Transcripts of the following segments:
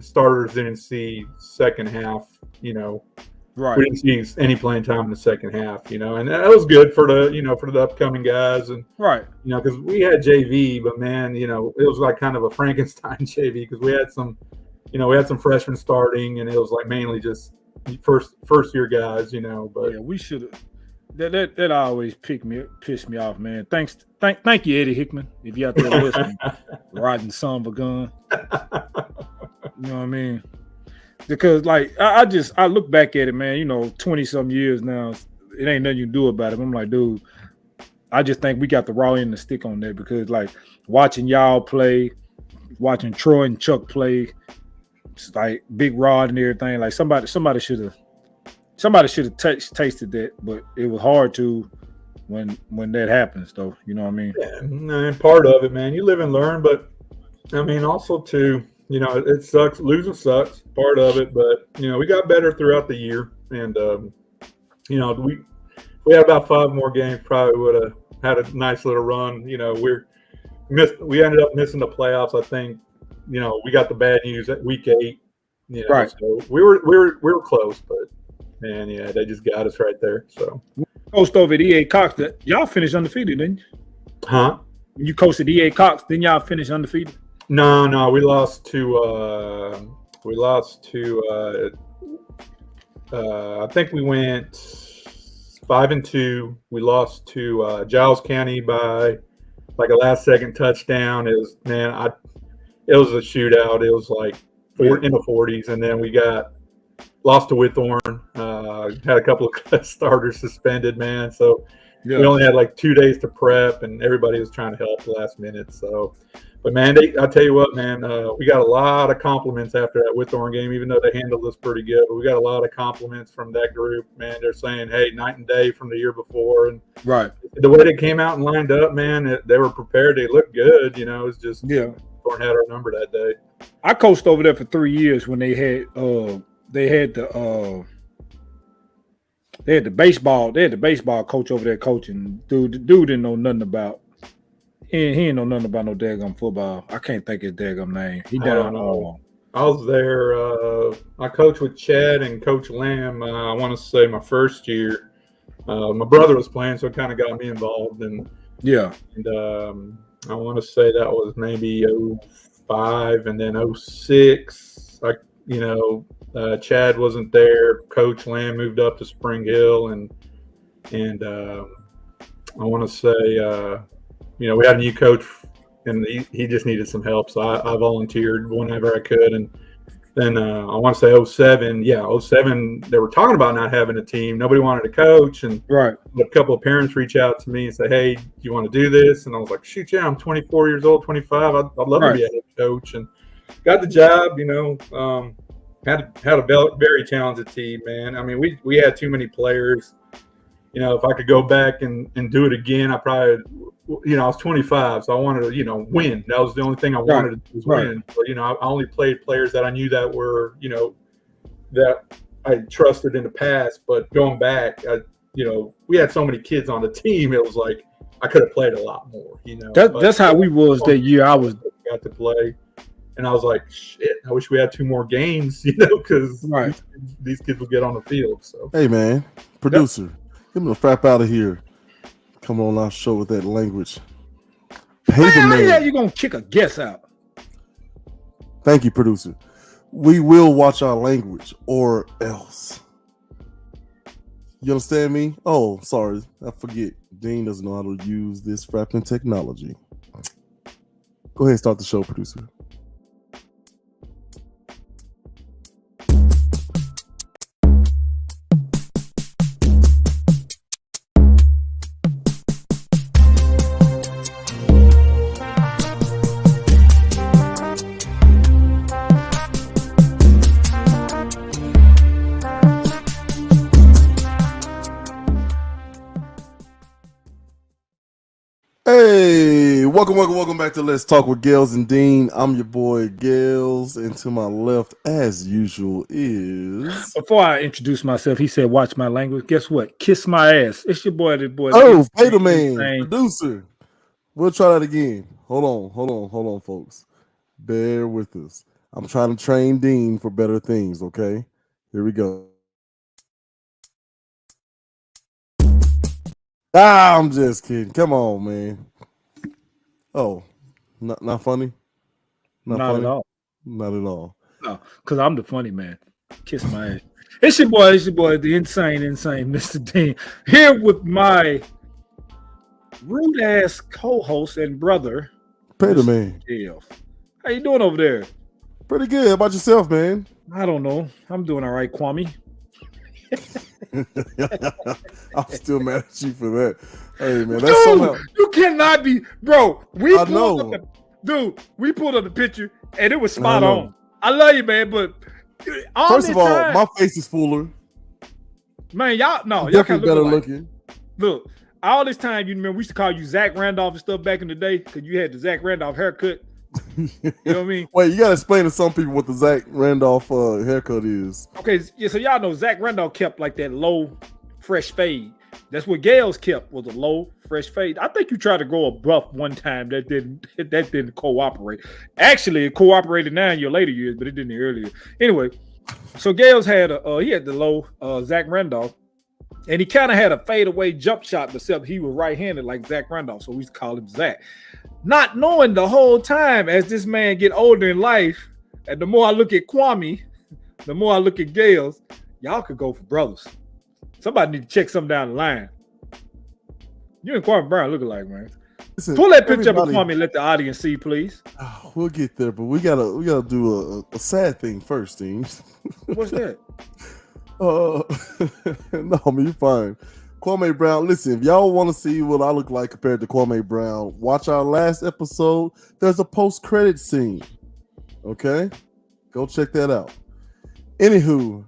starters didn't see second half. Right. We didn't see any playing time in the second half. And that was good for the upcoming guys, and Right. because we had JV, but man, it was like kind of a Frankenstein JV because we had some freshmen starting, and it was like mainly just first year guys. But yeah, we should have. That always pissed me off, man. Thank you, Eddie Hickman, if you out there listening, riding son of a gun. You know what I mean? Because like I look back at it, man. 20-some years now, it ain't nothing you can do about it. I'm like, dude, I just think we got the raw end of the stick on that because like watching y'all play, watching Troy and Chuck play, it's like Big Rod and everything. Like somebody should have. Somebody should have tasted that, but it was hard to when that happens, though. You know what I mean? Yeah, and part of it, man. You live and learn, but I mean, also too, it sucks. Losing sucks, part of it, but we got better throughout the year, and we had about 5 more games, probably would have had a nice little run. We ended up missing the playoffs. I think, we got the bad news at week 8. Right. So we were close, but. Man, yeah, they just got us right there. So, coached over at EA Cox. Y'all finished undefeated, didn't you? Huh? You coached at EA Cox, didn't y'all finish undefeated? No, we lost to. I think we went 5-2. We lost to Giles County by like a last-second touchdown. It was a shootout. It was like in the 40s, and then we lost to Whitthorne. Had a couple of starters suspended, man. So we only had like 2 days to prep, and everybody was trying to help the last minute. So, but man, I tell you what, man, we got a lot of compliments after that Whitthorne game, even though they handled us pretty good. But we got a lot of compliments from that group, man. They're saying, hey, night and day from the year before, and right. The way they came out and lined up, man, they were prepared. They looked good. It's just Whitthorne had our number that day. I coached over there for 3 years when they had the baseball coach over there coaching. Dude didn't know nothing about. He didn't know nothing about no daggum football. I can't think his daggum name. He down. I was there. I coached with Chad and Coach Lamb. I want to say my first year. My brother was playing, so it kind of got me involved. And I want to say that was maybe 05 and then 06. Chad wasn't there. Coach Lamb moved up to Spring Hill, and I want to say, we had a new coach, and he just needed some help. So I volunteered whenever I could, and then I want to say 07. Yeah, 07. They were talking about not having a team. Nobody wanted to coach, and right. A couple of parents reach out to me and say, "Hey, do you want to do this?" And I was like, "Shoot, yeah, I'm 24 years old, 25. I'd love to be a head coach," and got the job. Had a very talented team, man. I mean, we had too many players. If I could go back and do it again, I probably, I was 25, so I wanted to, win. That was the only thing I wanted to do was win. So, I only played players that I knew that were, that I trusted in the past. But going back, we had so many kids on the team. It was like I could have played a lot more. That's how we was that year. I got to play. And I was like, shit, I wish we had 2 more games, because these kids would get on the field. So, hey, man, producer, give me the frap out of here. Come on our show with that language. Man, you're going to kick a guess out. Thank you, producer. We will watch our language or else. You understand me? Oh, sorry. I forget. Dean doesn't know how to use this frapping technology. Go ahead and start the show, producer. Hey, welcome back to Let's Talk with Gales and Dean. I'm your boy Gales, and to my left, as usual, is... Before I introduce myself, he said, watch my language. Guess what? Kiss my ass. It's your boy, Oh, Fader Man, producer. We'll try that again. Hold on, folks. Bear with us. I'm trying to train Dean for better things. Okay, here we go. I'm just kidding. Come on, man. Oh, not funny. Not funny? at all. Not at all. No, because I'm the funny man. Kiss my ass. It's your boy, the insane Mr. Dean. Here with my rude ass co-host and brother, Peter, man. How you doing over there? Pretty good. How about yourself, man? I don't know. I'm doing all right, Kwame. I'm still mad at you for that. Hey, man, that's somehow... you cannot be, bro. We pulled up the picture and it was spot on. I love you, man, but first of all, my face is fuller. Man, y'all definitely better looking. Look, all this time, you remember we used to call you Zach Randolph and stuff back in the day because you had the Zach Randolph haircut. You know what I mean? Wait, you gotta explain to some people what the Zach Randolph haircut is. Okay, yeah, so y'all know Zach Randolph kept like that low, fresh fade. That's what Gales kept, was a low, fresh fade. I think you tried to grow a buff one time that didn't cooperate. Actually, it cooperated now in your later years, but it didn't earlier. Anyway, so Gales had he had the low Zach Randolph, and he kind of had a fadeaway jump shot, except he was right-handed like Zach Randolph, so we used to call him Zach. Not knowing the whole time as this man get older in life, and the more I look at Kwame, the more I look at Gales, y'all could go for brothers. Somebody need to check something down the line. You and Kwame Brown look alike, man. Listen, pull that picture up of Kwame and let the audience see, please. We'll get there, but we gotta do a sad thing first, Dean. What's that? No, I mean, you're fine. Kwame Brown, listen, if y'all want to see what I look like compared to Kwame Brown, watch our last episode. There's a post-credit scene. Okay? Go check that out. Anywho,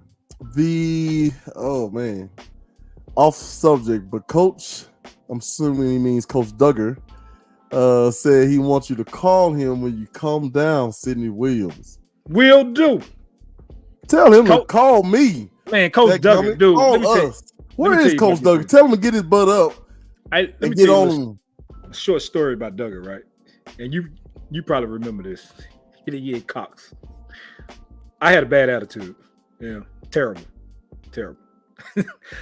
off subject, but Coach, I'm assuming he means Coach Duggar, said he wants you to call him when you calm down, Sidney Williams. Will do. Tell him to call me. Man, Coach Duggar, dude. Call us. Where is Coach Duggar? Tell him to get his butt up and get on him. A short story about Duggar, right? And you probably remember this. He had Cox. I had a bad attitude. Yeah, terrible.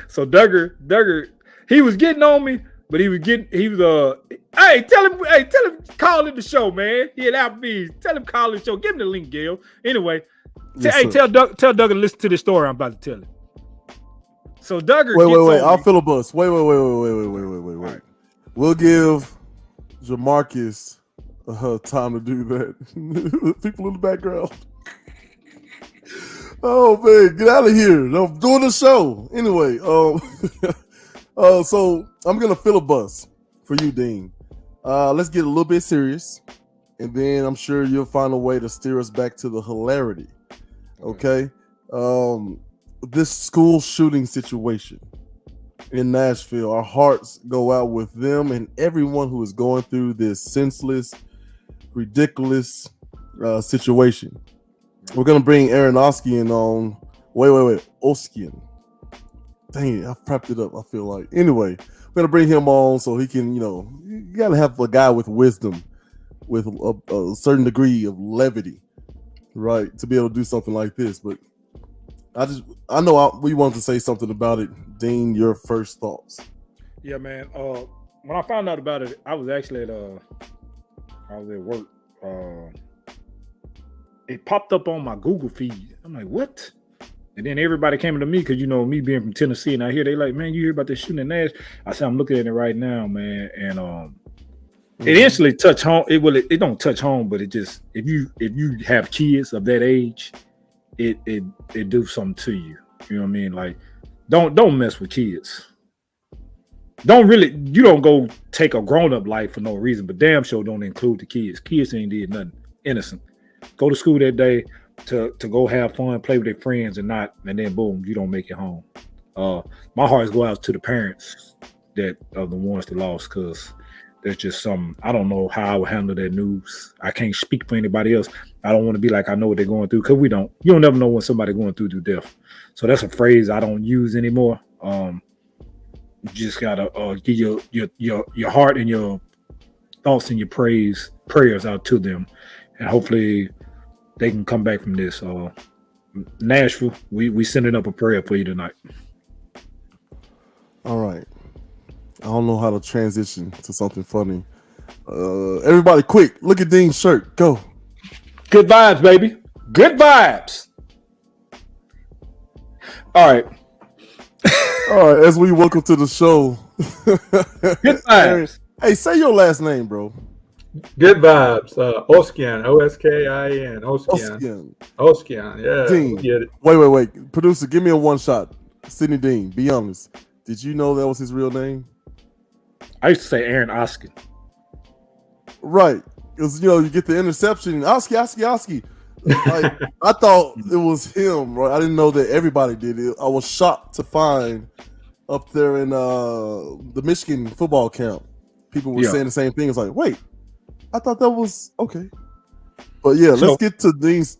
So Duggar, he was getting on me, but hey, tell him call in the show, man. He had Applebee's. Tell him call in the show. Give him the link, Gail. Anyway, tell Duggar to listen to this story I'm about to tell him. So Duggar wait. I'll filibust. Wait. Right. We'll give Jamarcus time to do that. People in the background. Oh man, get out of here! I'm doing the show anyway. So I'm gonna filibust for you, Dean. Let's get a little bit serious, and then I'm sure you'll find a way to steer us back to the hilarity. Okay. This school shooting situation in Nashville, our hearts go out with them and everyone who is going through this senseless, ridiculous situation. We're going to bring Aaron Oskian on. Wait. Oskian. Dang it, I prepped it up, I feel like. Anyway, we're going to bring him on so he can, you got to have a guy with wisdom, with a certain degree of levity, right, to be able to do something like this. But I know we wanted to say something about it. Dean, your first thoughts. Yeah, man. When I found out about it, I was actually I was at work. It popped up on my Google feed. I'm like, what? And then everybody came to me because, me being from Tennessee, and I hear they like, man, you hear about this shooting in Nash? I said, I'm looking at it right now, man. And it instantly touched home. It don't touch home, but it just, if you have kids of that age, it do something to you. You know what I mean? Like, don't mess with kids. You don't go take a grown-up life for no reason, but damn sure don't include the kids. Kids ain't did nothing innocent. Go to school that day to go have fun, play with their friends, and then boom, you don't make it home. My hearts go out to the parents that are the ones that lost, because there's just some, I don't know how I would handle that news. I can't speak for anybody else. I don't want to be like I know what they're going through, because you don't never know when somebody going through death. So that's a phrase I don't use anymore. You just gotta give your heart and your thoughts and your prayers out to them, and hopefully they can come back from this. Nashville, we sending up a prayer for you tonight. All right. I don't know how to transition to something funny. Everybody, quick! Look at Dean's shirt. Go. Good vibes, baby. Good vibes. All right. All right. As we welcome to the show. Good vibes. Hey, say your last name, bro. Good vibes. Oskian. Oskin. Oskian. Oskian. Yeah. Dean. Get it. Wait. Producer, give me a one shot. Sidney Dean. Be honest. Did you know that was his real name? I used to say Aaron Oskin. Right. Because, you get the interception. Oski. Like, I thought it was him, right? I didn't know that everybody did it. I was shocked to find up there in the Michigan football camp, people were saying the same thing. It's like, wait, I thought that was okay. But yeah, let's get to Dean's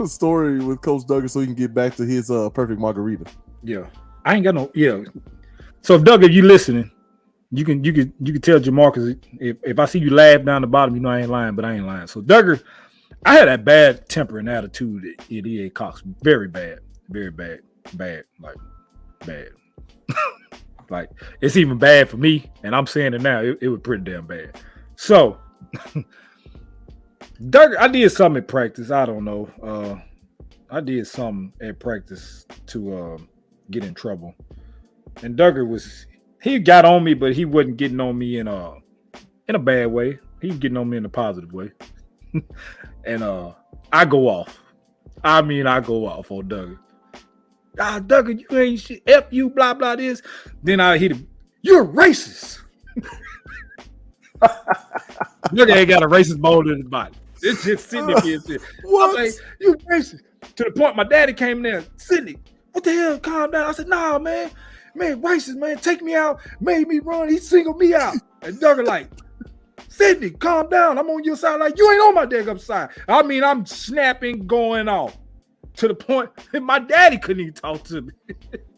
story with Coach Duggar so he can get back to his perfect margarita. Yeah. I ain't got no So if Doug, if you listening, you can tell Jamarcus if I see you laugh down the bottom, I ain't lying, but I ain't lying. So Duggar, I had that bad temper and attitude at E.A. Cox. Very bad. Very bad. Bad. Like bad. Like it's even bad for me, and I'm saying it now. It was pretty damn bad. So Duggar, I did something at practice. I don't know. I did something at practice to get in trouble. And Duggar he got on me, but he wasn't getting on me in a bad way. He was getting on me in a positive way. And I go off. I go off on Duggar. Duggar, you ain't shit. F you, blah, blah, this. Then I hit him. You're racist. Duggar ain't got a racist bone in his body. It's just sitting there. What? I'm like, you racist. To the point my daddy came in there. Sidney, what the hell? Calm down. I said, nah, man. Man, racist, man. Take me out. Made me run. He singled me out. And Duggar like, Sidney, calm down. I'm on your side. Like, you ain't on my daggum side. I'm snapping, going off. To the point that my daddy couldn't even talk to me.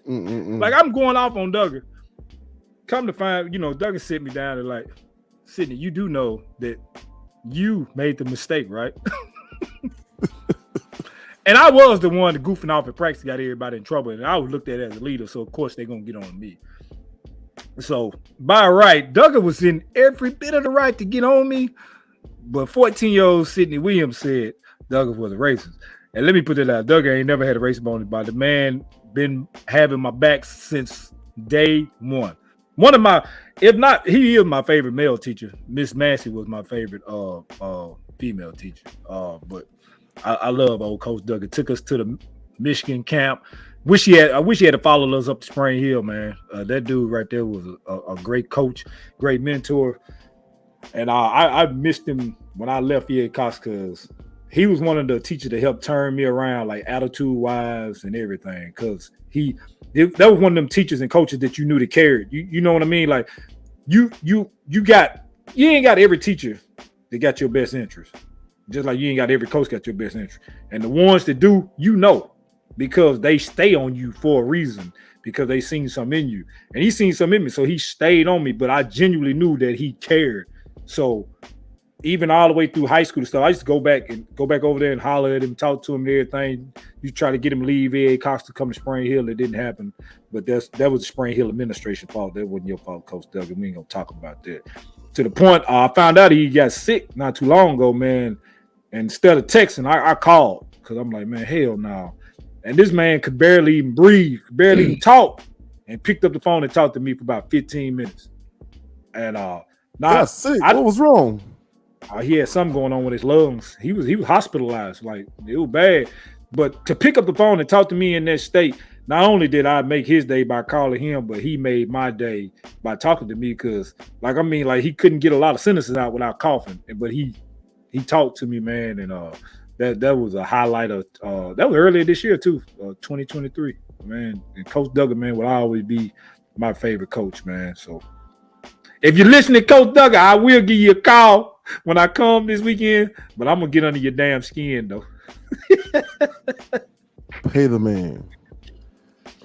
Like, I'm going off on Duggar. Come to find, Duggar sit me down and like, Sidney, you do know that you made the mistake, right? And I was the one that goofing off at practice, got everybody in trouble, and I was looked at as a leader, so of course they're going to get on me. So, by right, Duggar was in every bit of the right to get on me, but 14-year-old Sidney Williams said Duggar was a racist. And let me put it out, Duggar ain't never had a racist bone in his body. The man been having my back since day one. One of my, if not, he is my favorite male teacher. Miss Massey was my favorite female teacher. But I love old Coach Duggar. Took us to the Michigan camp. I wish he had to follow us up to Spring Hill, man. That dude right there was a great coach, great mentor. And I missed him when I left E.A. Cox because he was one of the teachers that helped turn me around, like attitude-wise and everything. Because that was one of them teachers and coaches that you knew that cared. You know what I mean? Like you ain't got every teacher that got your best interest. Just like you ain't got every coach got your best interest. And the ones that do, because they stay on you for a reason, because they seen something in you. And he seen something in me, so he stayed on me, but I genuinely knew that he cared. So even all the way through high school stuff, I used to go back over there and holler at him, talk to him and everything. You try to get him to leave E.A. Cox to come to Spring Hill. It didn't happen. But that was the Spring Hill administration fault. That wasn't your fault, Coach Duggar. We ain't gonna talk about that. To the point, I found out he got sick not too long ago, man. And instead of texting, I called because I'm like, man, hell no. And this man could barely even breathe, barely even talk, and picked up the phone and talked to me for about 15 minutes. And sick. What was wrong? He had something going on with his lungs. He was hospitalized. Like, it was bad. But to pick up the phone and talk to me in that state, not only did I make his day by calling him, but he made my day by talking to me because, he couldn't get a lot of sentences out without coughing. But he talked to me, man, and that was a highlight of that was earlier this year too, 2023, man. And Coach Duggar, man, will always be my favorite coach, man. So if you're listening, Coach Duggar, I will give you a call when I come this weekend, but I'm gonna get under your damn skin though. Pay the man.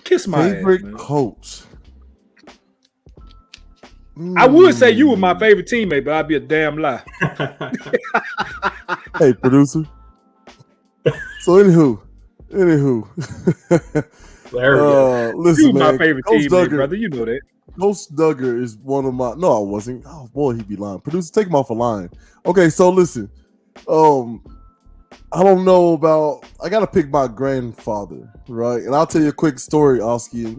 Kiss my favorite ass, man. Coach. I would say you were my favorite teammate, but I'd be a damn lie. Hey, producer. So anywho. There we go. Listen, You man, my favorite Coach teammate, Duggar, brother. You know that. Coach Duggar is one of my. No, I wasn't. Oh boy, he'd be lying. Producer, take him off a line. Okay, so listen. I don't know about. I gotta pick my grandfather, right? And I'll tell you a quick story, Oski.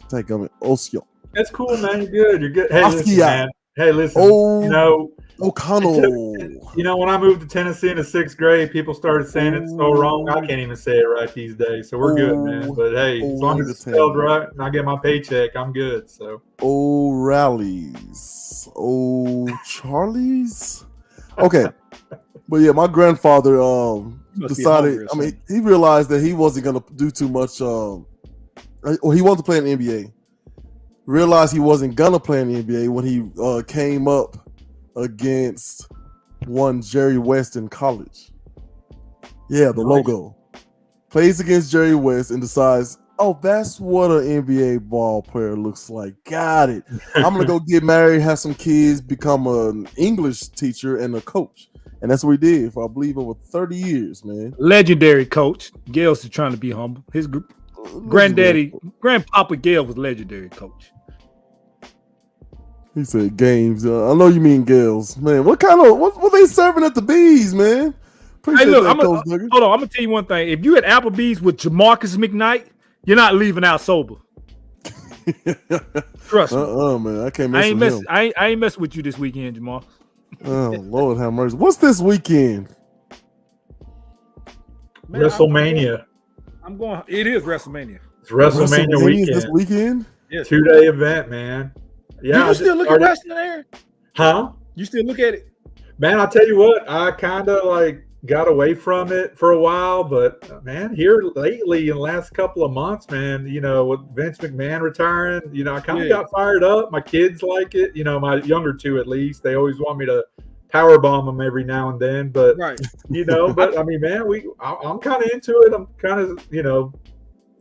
Take him, Osio. That's cool, man. You're good. Hey, Oski, listen, man. Hey, listen. O'Connell. When I moved to Tennessee in the 6th grade, people started saying it's so wrong. I can't even say it right these days. So we're good, man. But hey, as long as it's spelled right and I get my paycheck, I'm good. So. O'Reilly's. Charlie's. Okay. But yeah, my grandfather decided. I mean, he realized that he wasn't gonna do too much. Or he wanted to play in the NBA. Realized he wasn't gonna play in the NBA when he came up against one Jerry West in college. Yeah, the logo. Plays against Jerry West and decides, oh, that's what an NBA ball player looks like. Got it. I'm gonna go get married, have some kids, become an English teacher and a coach. And that's what he did for, I believe, over 30 years, man. Legendary coach. Gales is trying to be humble. His grandpapa Gale was legendary coach. He said games. I know you mean Gales. Man, what they serving at the Bees, man? Appreciate hey, look, hold on. I'm going to tell you one thing. If you at Applebee's with Jamarcus McKnight, you're not leaving out sober. Trust me. Man. I can't mess with him. I ain't messing with you this weekend, Jamal. Oh, Lord have mercy. What's this weekend? Man, WrestleMania. It is WrestleMania. It's WrestleMania weekend. This weekend? Yes. 2-day event, man. Yeah. Do you still look at wrestling there? Huh? You still look at it? Man, I'll tell you what, I kind of got away from it for a while, but man, here lately in the last couple of months, man, with Vince McMahon retiring, I kind of got fired up. My kids like it, my younger two at least. They always want me to power bomb them every now and then, but right. But I mean, man, I'm kind of into it. I'm kind of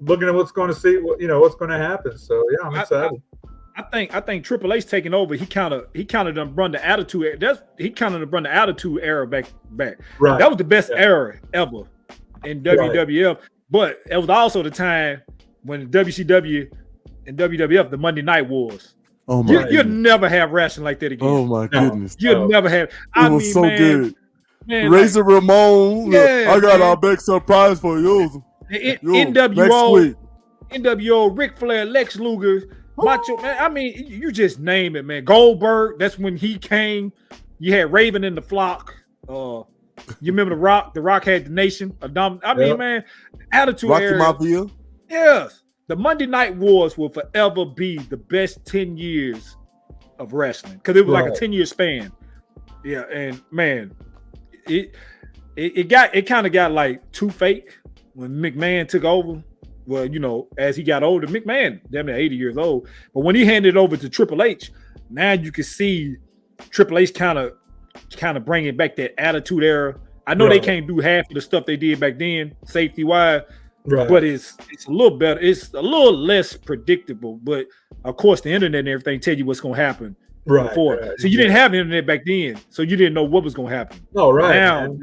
looking at what's going to happen. So yeah, I'm excited. I think Triple H taking over. He kind of done run the attitude. He kind of run the attitude era back. Right. That was the best era ever in WWF. Right. But it was also the time when WCW and WWF, the Monday Night Wars. Oh my! You'll never have wrestling like that again. Oh my goodness! You'll never have. It was so good. Man, Razor Ramon. Yeah, I got our big surprise for you. NWO, Ric Flair, Lex Luger. Macho, man, I mean, you just name it, man. Goldberg, that's when he came. You had Raven in the Flock. You remember The Rock? The Rock had the Nation. Man, attitude Rocky era. Mafia. Yes. The Monday Night Wars will forever be the best 10 years of wrestling because it was like a 10-year span. Yeah, and man, it kind of got like too fake when McMahon took over. Well, as he got older, McMahon, damn near 80 years old. But when he handed it over to Triple H, now you can see Triple H kind of bringing back that attitude era. I know they can't do half of the stuff they did back then, safety wise, but it's a little better. It's a little less predictable. But of course, the internet and everything tell you what's going to happen before. Right. So you didn't have internet back then, so you didn't know what was going to happen. Oh, right. Now,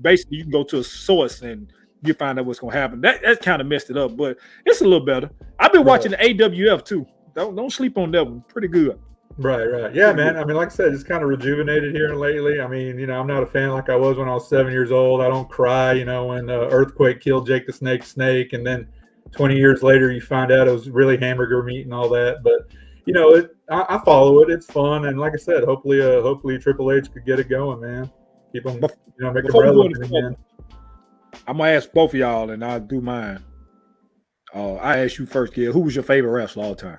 basically, you can go to a source and you find out what's gonna happen. That kind of messed it up, but it's a little better. I've been watching the AWF too. Don't sleep on that one. Pretty good. Right. Yeah, man. I mean, like I said, it's kind of rejuvenated here lately. I mean, I'm not a fan like I was when I was 7 years old. I don't cry, when the earthquake killed Jake the Snake, and then 20 years later you find out it was really hamburger meat and all that. But I follow it. It's fun, and like I said, hopefully Triple H could get it going, man. Keep them, make it relevant again. I'm gonna ask both of y'all, and I'll do mine. I ask you first, Gil. Who was your favorite wrestler all time?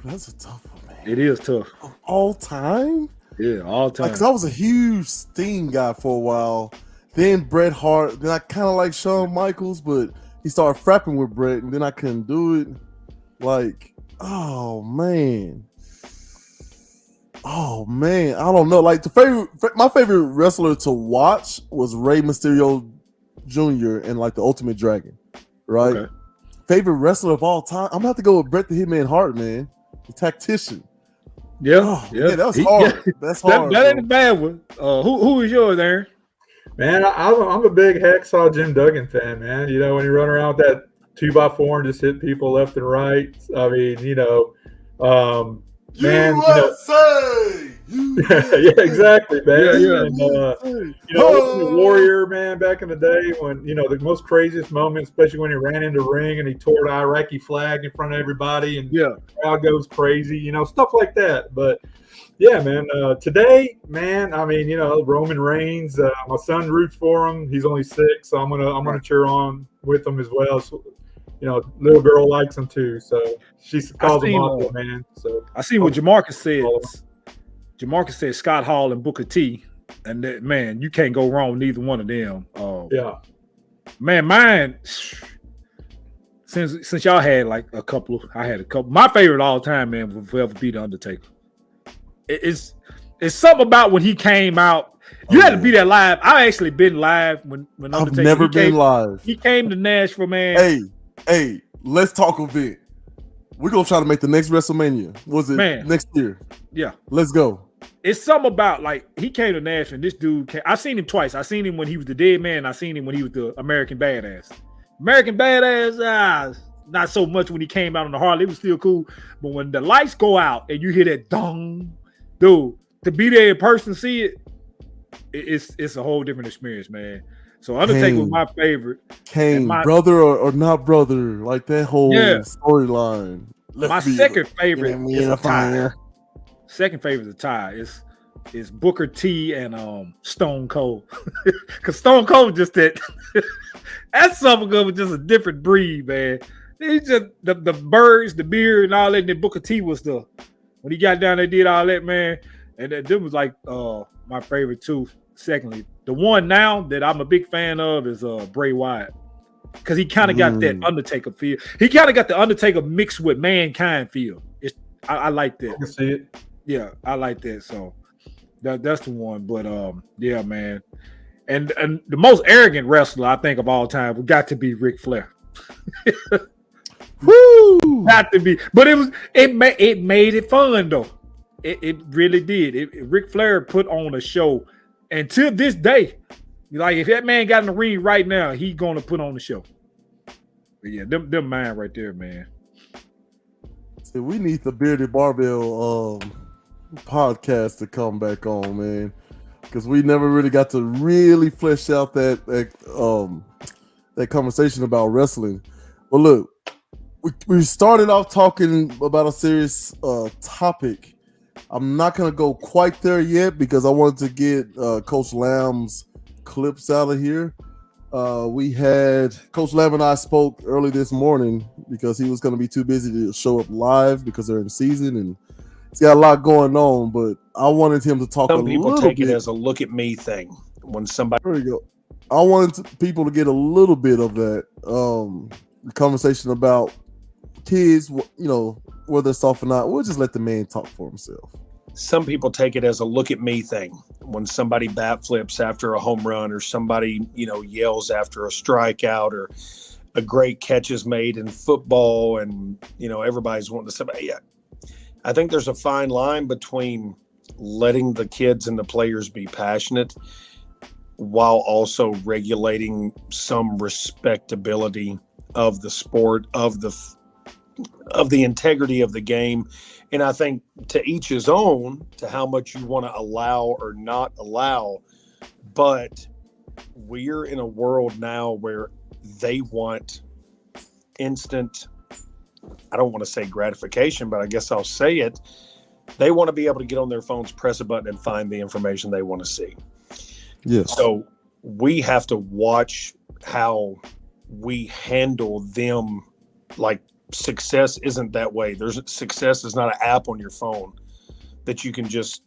That's a tough one, man. It is tough. Of all time? Yeah, all time. Because I was a huge Sting guy for a while. Then Bret Hart. Then I kind of like Shawn Michaels, but he started frapping with Bret, and then I couldn't do it. Oh man, I don't know. Like my favorite wrestler to watch was Rey Mysterio Jr. and like the Ultimate Dragon, right? Okay. Favorite wrestler of all time? I'm gonna have to go with Bret the Hitman Hart, man, the tactician. Yeah, that was hard. That's hard. That ain't a bad one. Who is yours, Aaron? Man, I'm a big Hacksaw Jim Duggan fan, man. You know, when you run around with that 2x4 and just hit people left and right. I mean, man, USA! yeah, exactly, man. Yeah. And, Warrior, man, back in the day when, the most craziest moment, especially when he ran into the ring and he tore the Iraqi flag in front of everybody and the crowd goes crazy, stuff like that. But, yeah, man, today, man, I mean, Roman Reigns, my son roots for him. He's only 6, so I'm gonna cheer on with him as well. So, little girl likes him too, so she calls him Macho Man. So I see what Jamarcus said. Jamarcus said Scott Hall and Booker T, and that, man, you can't go wrong with neither one of them. Yeah, man, mine. Since y'all had like a couple, I had a couple. My favorite all time, man, will forever be the Undertaker. It's something about when he came out. You had to be there live. I actually been live when Undertaker. I've never been live. He came to Nashville, man. Hey, let's talk event. We're gonna try to make the next WrestleMania. Was it next year? Yeah. Let's go. It's something about, like, he came to Nashville, and this dude came. I've seen him twice. I seen him when he was the Dead Man. I seen him when he was the American Badass. American Badass, not so much when he came out on the Harley. It was still cool. But when the lights go out and you hear that dong, dude, to be there in person, see it, it's a whole different experience, man. So Undertaker was my favorite. Kane, brother or not brother, like that whole storyline. My second favorite is a tie. Second favorite is a tie. It's Booker T and Stone Cold. Because Stone Cold just that something was just a different breed, man. He just the birds, the beer, and all that. And then Booker T was when he got down there, did all that, man. And that was like my favorite too. Secondly, the one now that I'm a big fan of is Bray Wyatt, because he kind of got that Undertaker feel. He kind of got the Undertaker mixed with Mankind feel. I like that. I can see it. Yeah, I like that. So that's the one. But yeah, man. And the most arrogant wrestler I think of all time would got to be Ric Flair. Woo! Got to be. But it made it fun though. It really did. Ric Flair put on a show. And to this day, like, if that man got in the ring right now, he's gonna put on the show. But yeah, them mine right there, man. See, we need the Bearded Barbell podcast to come back on, man, because we never really got to really flesh out that conversation about wrestling. But look, we started off talking about a serious topic. I'm not going to go quite there yet because I wanted to get Coach Lamb's clips out of here. We had Coach Lamb and I spoke early this morning because he was going to be too busy to show up live because they're in season and he's got a lot going on. But I wanted him to talk a little bit. Some people take it as a look at me thing when somebody. There we go. I wanted people to get a little bit of that conversation about kids, whether they're soft or not. We'll just let the man talk for himself. Some people take it as a look at me thing when somebody bat flips after a home run or somebody, yells after a strikeout or a great catch is made in football and, everybody's wanting to say, yeah. I think there's a fine line between letting the kids and the players be passionate while also regulating some respectability of the sport, of the integrity of the game. And I think to each his own to how much you want to allow or not allow. But we're in a world now where they want instant, I don't want to say gratification, but I guess I'll say it. They want to be able to get on their phones, press a button, and find the information they want to see. Yes. So we have to watch how we handle them. Like, success isn't that way. Success is not an app on your phone that you can just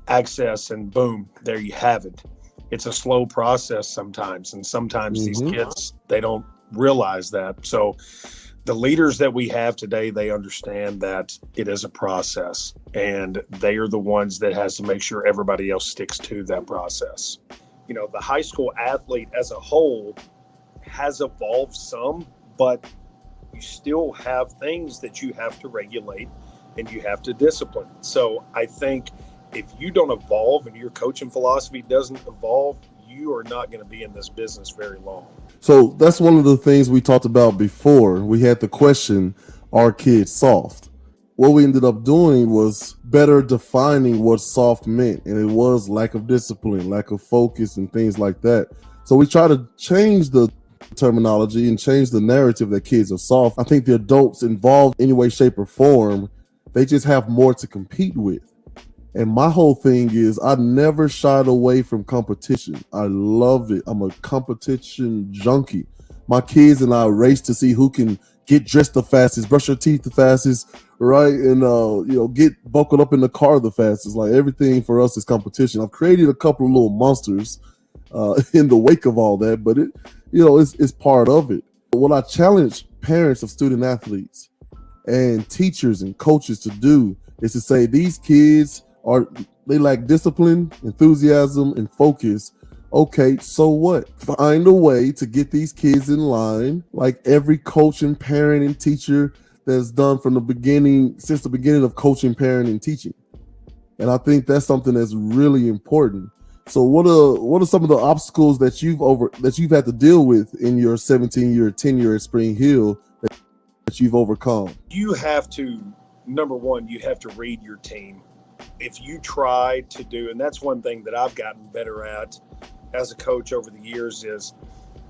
access and boom, there you have it. It's a slow process sometimes. And sometimes these kids, they don't realize that. So the leaders that we have today, they understand that it is a process and they are the ones that has to make sure everybody else sticks to that process. The high school athlete as a whole has evolved some, but you still have things that you have to regulate and you have to discipline. So I think if you don't evolve and your coaching philosophy doesn't evolve, you are not going to be in this business very long. So that's one of the things we talked about before. We had the question, are kids soft? What we ended up doing was better defining what soft meant, and it was lack of discipline, lack of focus, and things like that. So we try to change the terminology and change the narrative that kids are soft. I think the adults involved in any way, shape, or form, they just have more to compete with. And my whole thing is I never shied away from competition. I love it. I'm a competition junkie. My kids and I race to see who can get dressed the fastest, brush your teeth the fastest, right? And get buckled up in the car the fastest. Like, everything for us is competition. I've created a couple of little monsters in the wake of all that, but it's part of it. What I challenge parents of student athletes and teachers and coaches to do is to say, these kids they lack discipline, enthusiasm, and focus. Okay, so what? Find a way to get these kids in line, like every coach and parent and teacher that's done since the beginning of coaching, parent, and teaching. And I think that's something that's really important. So what are some of the obstacles that you've had to deal with in your 17-year tenure at Spring Hill that you've overcome? You have to, number one, you have to read your team. If you try to do, and that's one thing that I've gotten better at as a coach over the years, is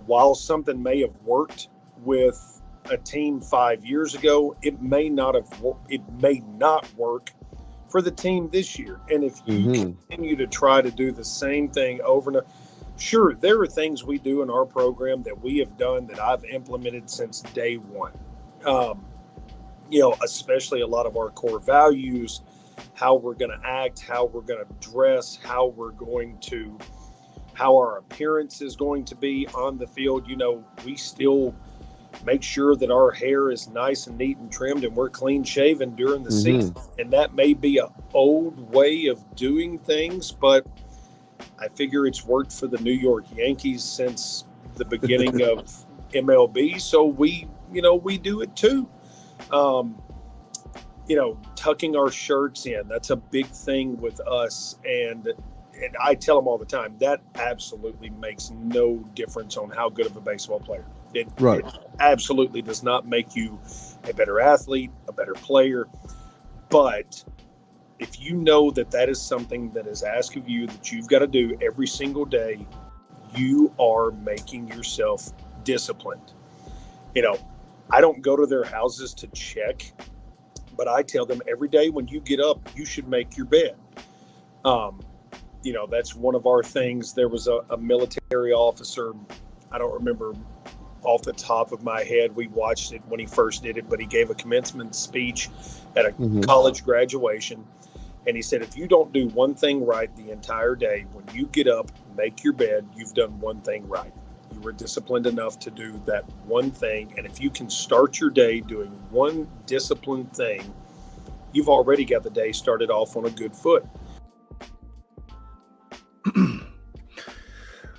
while something may have worked with a team 5 years ago, it may not work for the team this year. And if you continue to try to do the same thing over and over, sure, there are things we do in our program that we have done that I've implemented since day one. Especially a lot of our core values, how we're going to act, how we're going to dress, how our appearance is going to be on the field. We still make sure that our hair is nice and neat and trimmed and we're clean shaven during the season. And that may be an old way of doing things, but I figure it's worked for the New York Yankees since the beginning of MLB. So we do it too. Tucking our shirts in, that's a big thing with us. And I tell them all the time, that absolutely makes no difference on how good of a baseball player. It absolutely does not make you a better athlete, a better player. But if you know that is something that is asked of you that you've got to do every single day, you are making yourself disciplined. I don't go to their houses to check, but I tell them every day when you get up, you should make your bed. That's one of our things. There was a military officer, I don't remember off the top of my head, we watched it when he first did it, but he gave a commencement speech at a college graduation. And he said, if you don't do one thing right the entire day, when you get up, make your bed, you've done one thing right. You were disciplined enough to do that one thing. And if you can start your day doing one disciplined thing, you've already got the day started off on a good foot.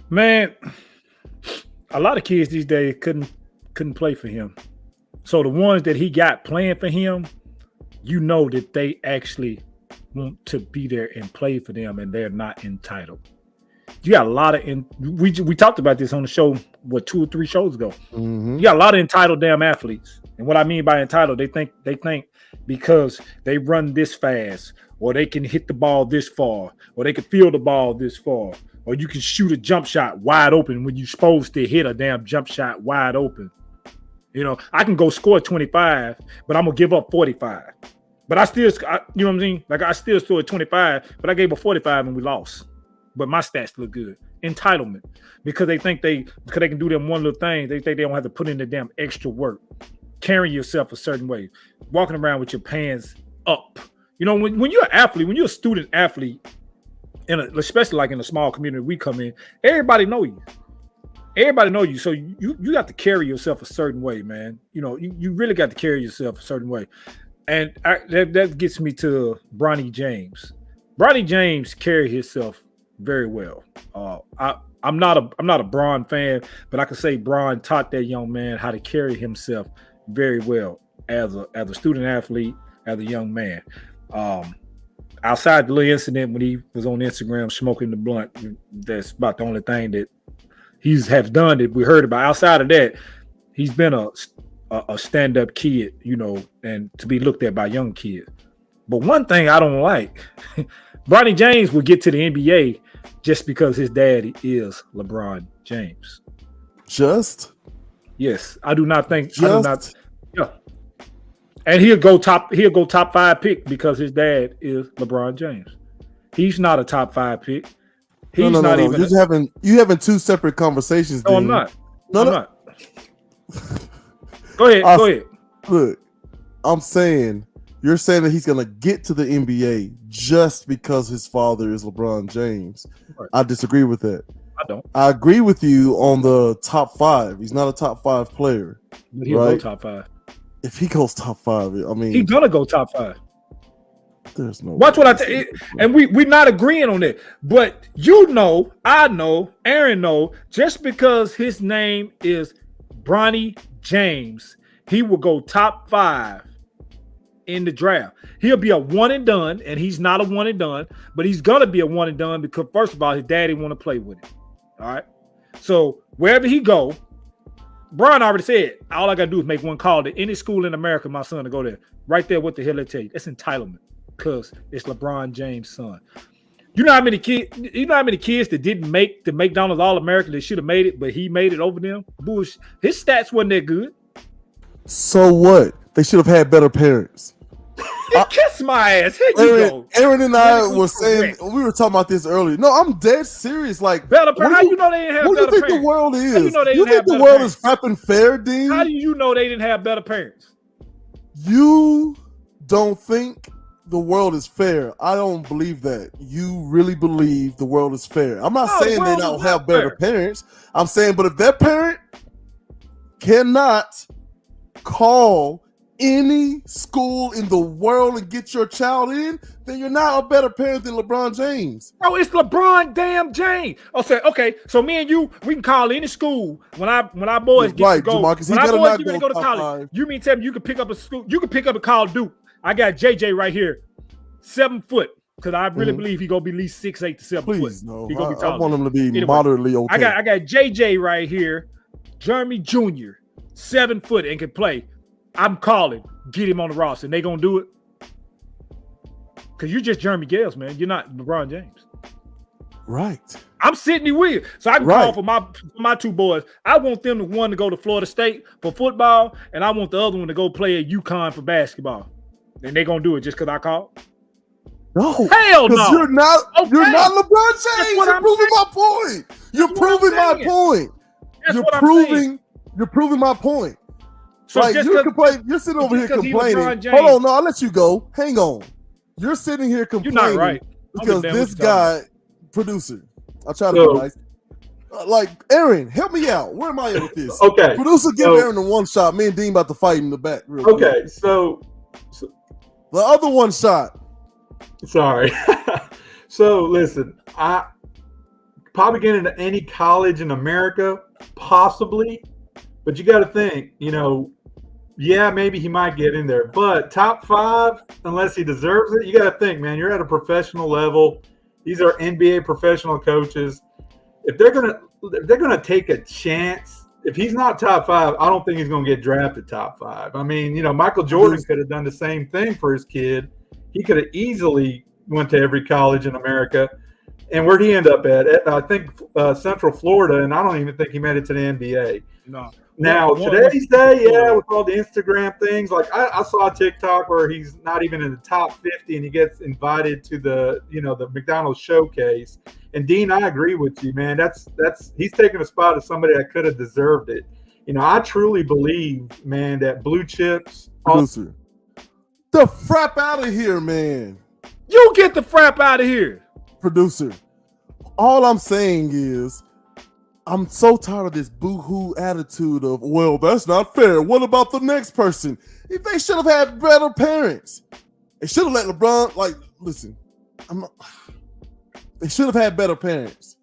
Man, a lot of kids these days couldn't play for him. So the ones that he got playing for him, that they actually want to be there and play for them, and they're not entitled. You got a lot of we talked about this on the show 2 or 3 shows ago. You got a lot of entitled damn athletes, and what I mean by entitled, they think because they run this fast, or they can hit the ball this far, or they can field the ball this far, or you can shoot a jump shot wide open when you're supposed to hit a damn jump shot wide open. I can go score 25, but I'm gonna give up 45. But I still, you know what I'm saying? Like, I still scored 25, but I gave up 45 and we lost. But my stats look good. Entitlement. Because they think because they can do them one little thing, they think they don't have to put in the damn extra work. Carrying yourself a certain way. Walking around with your pants up. When you're an athlete, when you're a student athlete, especially like in a small community we come in, everybody know you. Everybody know you. So you got to carry yourself a certain way, man. You really got to carry yourself a certain way. And that gets me to Bronny James. Bronny James carried himself very well. I'm not a Bron fan, but I can say Bron taught that young man how to carry himself very well as a student athlete, as a young man. outside the little incident when he was on Instagram smoking the blunt, that's about the only thing that he's have done that we heard about. Outside of that, he's been a stand-up kid, you know, and to be looked at by young kids. But one thing I don't like, Bronny James will get to the NBA just because his daddy is LeBron James. Just? Yes, I do not think. I do not. Yeah, and he'll go top 5 pick because his dad is LeBron James. He's not a top 5 pick. He's not even. You having two separate conversations. No, I'm not. I'm not. Go ahead. Look, I'm saying you're saying that he's gonna get to the NBA just because his father is LeBron James. Right. I disagree with that. I don't. I agree with you on the top 5. He's not a top 5 player. But he'll go top 5. If he goes top 5, I mean, he's gonna go top 5. There's no. Watch what I tell you, and we're not agreeing on it. But you know, I know, Aaron know, just because his name is Bronny James, he will go top 5 in the draft. He'll be a one and done, and he's not a one and done, but he's gonna be a one and done because first of all, his daddy want to play with him. All right. So wherever he go, Bron already said, all I gotta do is make one call to any school in America, my son to go there. Right there, what the hell they tell you? That's entitlement because it's LeBron James' son. You know how many kids that didn't make the McDonald's All-American that should have made it, but he made it over them? Bullshit. His stats wasn't that good. So what? They should have had better parents. Kiss my ass. Here you go. Aaron and I were saying, we were talking about this earlier. No, I'm dead serious. Like, better parents. How you know they didn't have better parents? What do you think the world is? How you know they you think the world is fapping fair, Dean? How do you know they didn't have better parents? You don't think the world is fair. I don't believe that. You really believe the world is fair. I'm not saying they don't have better parents. I'm saying, but if their parent cannot call any school in the world and get your child in, then you're not a better parent than LeBron James. Oh, it's LeBron damn James. Okay. So me and you, we can call any school when our boys get to go. Jamarcus, when our boys get to go to college, 5. You mean tell me you can pick up a school? You can pick up a Call Duke. I got JJ right here, 7 foot. Because I really believe he gonna be at least 6'8" to 7 foot. No, he gonna be I want him to be moderately okay. I got JJ right here, Jeremy Jr., 7 foot and can play. I'm calling, get him on the roster, and they gonna do it. Cause you're just Jeremy Gales, man. You're not LeBron James. Right. I'm Sidney Williams, so I can call for my 2 boys. I want them to one to go to Florida State for football, and I want the other one to go play at UConn for basketball. And they gonna do it just because I called. No, hell no. You're not LeBron James. You're proving my point. You're proving my point. You're proving my point. So like you're sitting over here complaining. Hold on, no, I'll let you go. Hang on. You're sitting here complaining. You're not right. Because this guy, producer, I'll try to be nice. Like, Aaron, help me out. Where am I at with this? Okay. Producer, give Aaron the one shot. Me and Dean about to fight in the back. Okay, so the other one shot. Sorry. So listen, I probably get into any college in America, possibly, but you got to think, yeah, maybe he might get in there, but top 5, unless he deserves it, you got to think, man, you're at a professional level. These are NBA professional coaches. If they're gonna take a chance, if he's not top 5, I don't think he's gonna get drafted top 5. I mean, Michael Jordan could have done the same thing for his kid. He could have easily went to every college in America. And where'd he end up at? I think Central Florida, and I don't even think he made it to the NBA. No. Now, today's day, with all the Instagram things, like I saw a TikTok where he's not even in the top 50 and he gets invited to the McDonald's showcase. And Dean, I agree with you, man. That's he's taking a spot of somebody that could have deserved it. I truly believe, man, that blue chips. Producer, the frap out of here, man. You get the frap out of here. Producer, all I'm saying is I'm so tired of this boo-hoo attitude of, well, that's not fair. What about the next person? If they should have had better parents. They should have let LeBron, listen, they should have had better parents.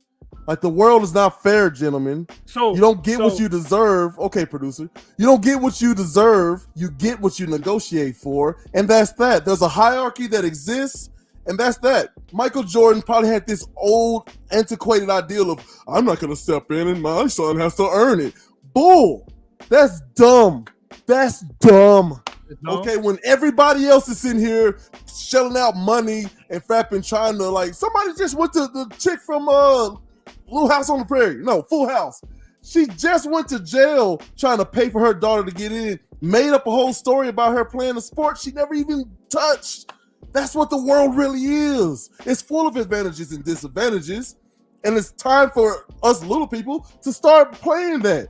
The world is not fair, gentlemen. So you don't get what you deserve. Okay, producer. You don't get what you deserve. You get what you negotiate for. And that's that. There's a hierarchy that exists. And that's that. Michael Jordan probably had this old, antiquated ideal of, I'm not going to step in and my son has to earn it. Bull. That's dumb. That's dumb. No. Okay, when everybody else is in here shelling out money and fapping, trying to, like, somebody just went to the chick from Little House on the Prairie. No, Full House. She just went to jail trying to pay for her daughter to get in, made up a whole story about her playing a sport she never even touched. That's what the world really is. It's full of advantages and disadvantages, and it's time for us little people to start playing that.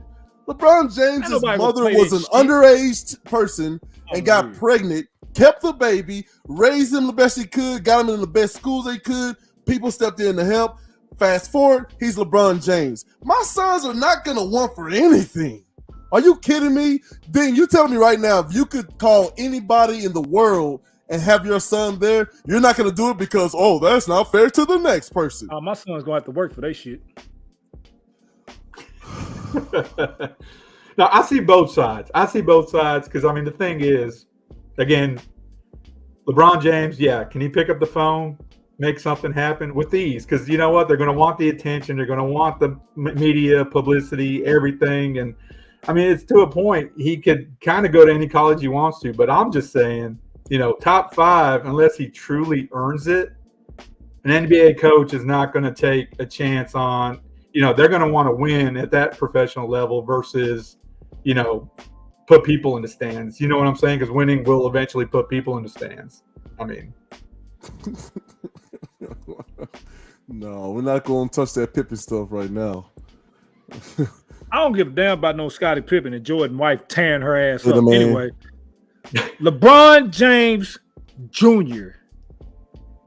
LeBron James' mother was an underage person and got pregnant, kept the baby, raised him the best he could, got him in the best schools they could. People stepped in to help. Fast forward, he's LeBron James. My sons are not going to want for anything. Are you kidding me? Dean, you tell me right now, if you could call anybody in the world and have your son there, you're not going to do it because, oh, that's not fair to the next person. My son's going to have to work for that shit. No, I see both sides. Because, I mean, the thing is, again, LeBron James, yeah, can he pick up the phone, make something happen with these? Because you know what? They're going to want the attention. They're going to want the media, publicity, everything. And, I mean, it's to a point he could kind of go to any college he wants to. But I'm just saying, you know, top 5, unless he truly earns it, an NBA coach is not going to take a chance on, you know, they're going to want to win at that professional level versus, you know, put people in the stands. You know what I'm saying? Because winning will eventually put people in the stands. I mean. No, we're not going to touch that Pippen stuff right now. I don't give a damn about no Scottie Pippen and Jordan wife tearing her ass up. Anyway, LeBron James Jr.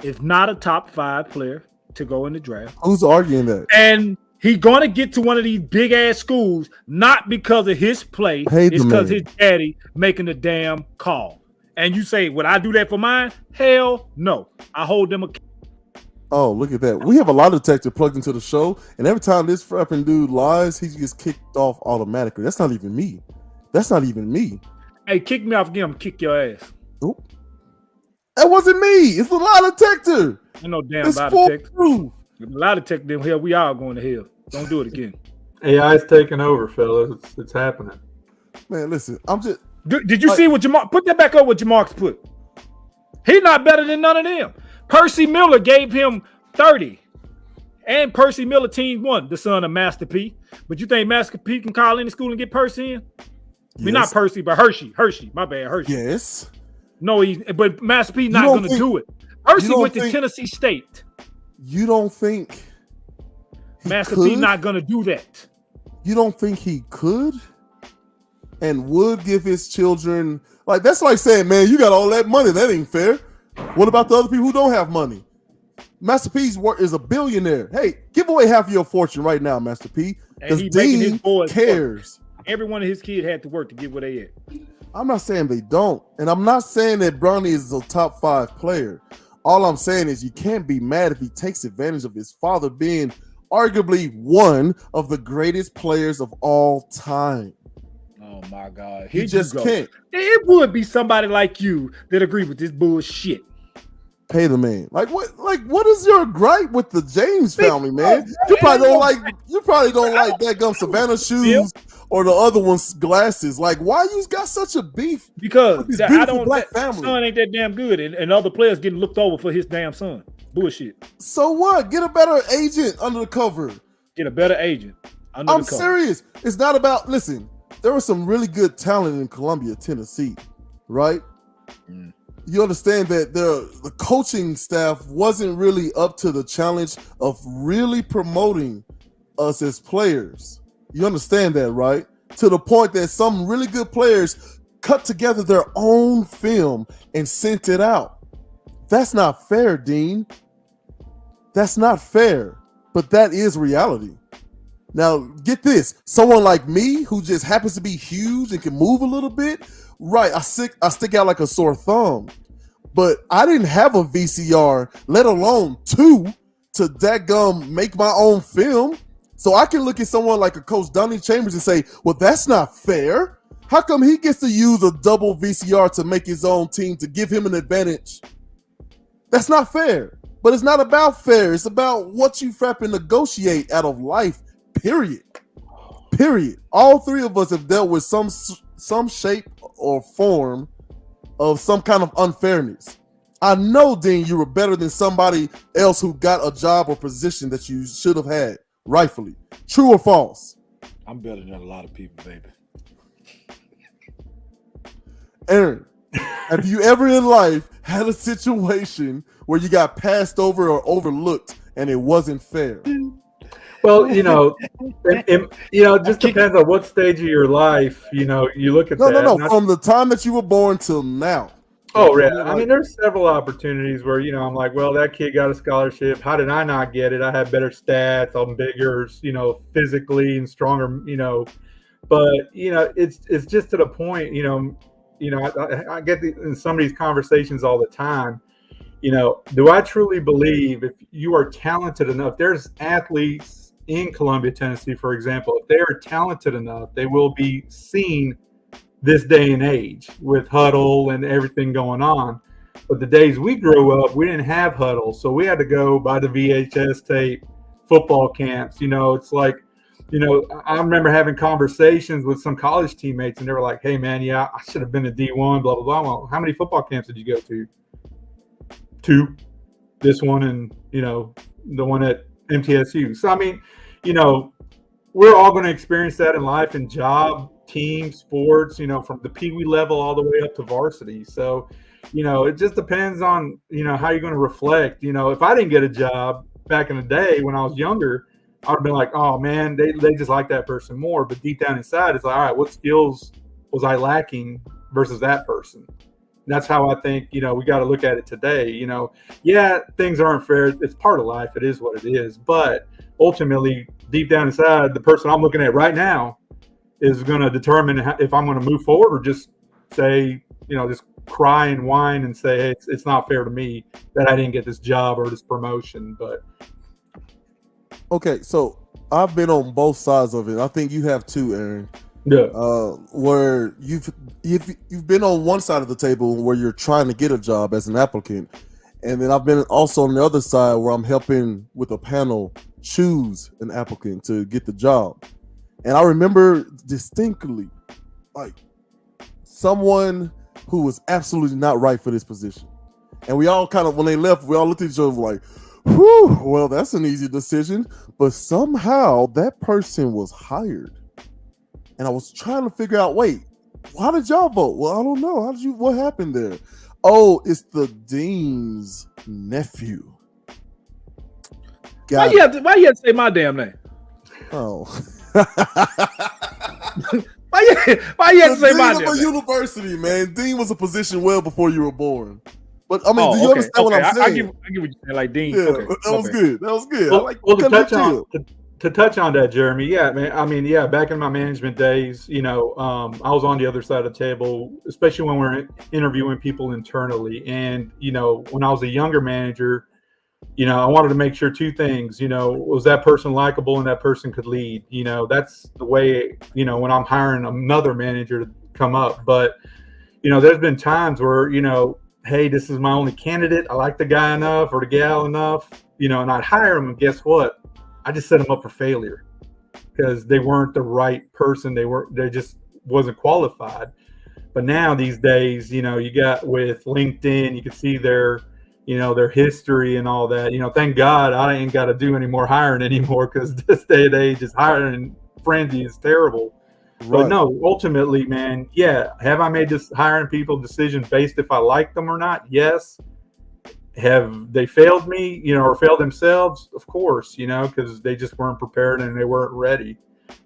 is not a top 5 player to go in the draft. Who's arguing that? And he's going to get to one of these big-ass schools, not because of his play. It's because his daddy making the damn call. And you say, would I do that for mine? Hell no. I hold them accountable. Oh, look at that. We have a lie detector plugged into the show, and every time this frapping dude lies, he gets kicked off automatically. That's not even me. Hey, kick me off again. I'm going to kick your ass. Oop. That wasn't me. It's the lie detector. I know damn lie detector. The lie detector, them hell, we all going to hell. Don't do it again. AI is taking over, fellas. It's happening. Man, listen, I'm just... Did you see what Jamar... Put that back up what Jamarcus put. He's not better than none of them. Percy Miller gave him 30. And Percy Miller team 1, the son of Master P. But you think Master P can call any school and get Percy in? Yes. I mean, not Percy, but Hershey. My bad, Hershey. Yes. No, but Master P not going to do it. Percy went to Tennessee State. You don't think Master P not going to do that? You don't think he could and would give his children... Like, that's like saying, man, you got all that money. That ain't fair. What about the other people who don't have money? Master P's is a billionaire. Hey, give away half of your fortune right now, Master P. Because Dean cares. Every one of his kids had to work to get where they at. I'm not saying they don't. And I'm not saying that Bronny is a top 5 player. All I'm saying is you can't be mad if he takes advantage of his father being arguably one of the greatest players of all time. Oh, my God. He just can't. It would be somebody like you that agree with this bullshit. Pay the man. Like what is your gripe with the James family, man? You probably don't like that gum Savannah shoes or the other one's glasses. Like, why you got such a beef? Because I don't black family. Son ain't that damn good, and other players getting looked over for his damn son. Bullshit. So what? Get a better agent under the cover. Get a better agent under the cover. I'm serious. It's not about listen. There was some really good talent in Columbia, Tennessee, right? Mm. You understand that the coaching staff wasn't really up to the challenge of really promoting us as players. You understand that, right? To the point that some really good players cut together their own film and sent it out. That's not fair, Dean. That's not fair, but that is reality. Now, get this. Someone like me who just happens to be huge and can move a little bit, right, I stick out like a sore thumb. But I didn't have a VCR, let alone 2, to dadgum make my own film. So I can look at someone like a Coach Donnie Chambers and say, well, that's not fair. How come he gets to use a double VCR to make his own team to give him an advantage? That's not fair. But it's not about fair. It's about what you frapping negotiate out of life, period. Period. All three of us have dealt with some shape or form of some kind of unfairness. I know, Dean, you were better than somebody else who got a job or position that you should have had, rightfully. True or false? I'm better than a lot of people, baby. Aaron, have you ever in life had a situation where you got passed over or overlooked and it wasn't fair? Well, it just depends on what stage of your life, you look at that. No. From the time that you were born till now. Oh, yeah. I mean, there's several opportunities where, I'm like, well, that kid got a scholarship. How did I not get it? I had better stats. I'm bigger, physically and stronger, But, it's just to the point, I get in some of these conversations all the time. Do I truly believe if you are talented enough, there's athletes in Columbia, Tennessee, for example, if they are talented enough, they will be seen this day and age with huddle and everything going on. But the days we grew up, we didn't have huddle. So we had to go by the VHS tape, football camps. It's like, I remember having conversations with some college teammates and they were like, hey, man, yeah, I should have been a D1, blah, blah, blah. Well, how many football camps did you go to? 2. This one and, the one at MTSU. So, I mean, we're all going to experience that in life and job, team, sports, from the Pee Wee level all the way up to varsity. So, it just depends on, how you're going to reflect. If I didn't get a job back in the day when I was younger, I would have been like, oh, man, they just like that person more. But deep down inside, it's like, all right, what skills was I lacking versus that person? And that's how I think, we got to look at it today. Yeah, things aren't fair. It's part of life. It is what it is. But ultimately, deep down inside, the person I'm looking at right now is going to determine if I'm going to move forward or just say, just cry and whine and say, hey, it's not fair to me that I didn't get this job or this promotion. But okay, so I've been on both sides of it. I think you have too, Aaron. Yeah. Where you've been on one side of the table where you're trying to get a job as an applicant, and then I've been also on the other side where I'm helping with a panel choose an applicant to get the job. And I remember distinctly, like, someone who was absolutely not right for this position. And we all kind of, when they left, we all looked at each other like, whew, well, that's an easy decision. But somehow that person was hired. And I was trying to figure out, wait, how did y'all vote? Well, I don't know. What happened there? Oh, it's the dean's nephew. Why you have to say my damn name? Oh. why you have to say my name? Dean of a university, man. Dean was a position well before you were born. But I mean, do you understand what I'm saying? I get what you're saying, like Dean. Yeah, that was good. Well, to touch on that, Jeremy, yeah, man. I mean, yeah, back in my management days, I was on the other side of the table, especially when we're interviewing people internally. And, when I was a younger manager, I wanted to make sure 2 things, was that person likable and that person could lead. That's the way, when I'm hiring another manager to come up. But, there's been times where, hey, this is my only candidate. I like the guy enough or the gal enough, and I'd hire them. And guess what? I just set them up for failure because they weren't the right person. They just wasn't qualified. But now these days, you got with LinkedIn, you can see their history and all that. Thank God I ain't got to do any more hiring anymore because this day and age is hiring frenzy is terrible. Right. But no, ultimately, man, yeah. Have I made this hiring people decision based if I like them or not? Yes. Have they failed me, or failed themselves? Of course, because they just weren't prepared and they weren't ready.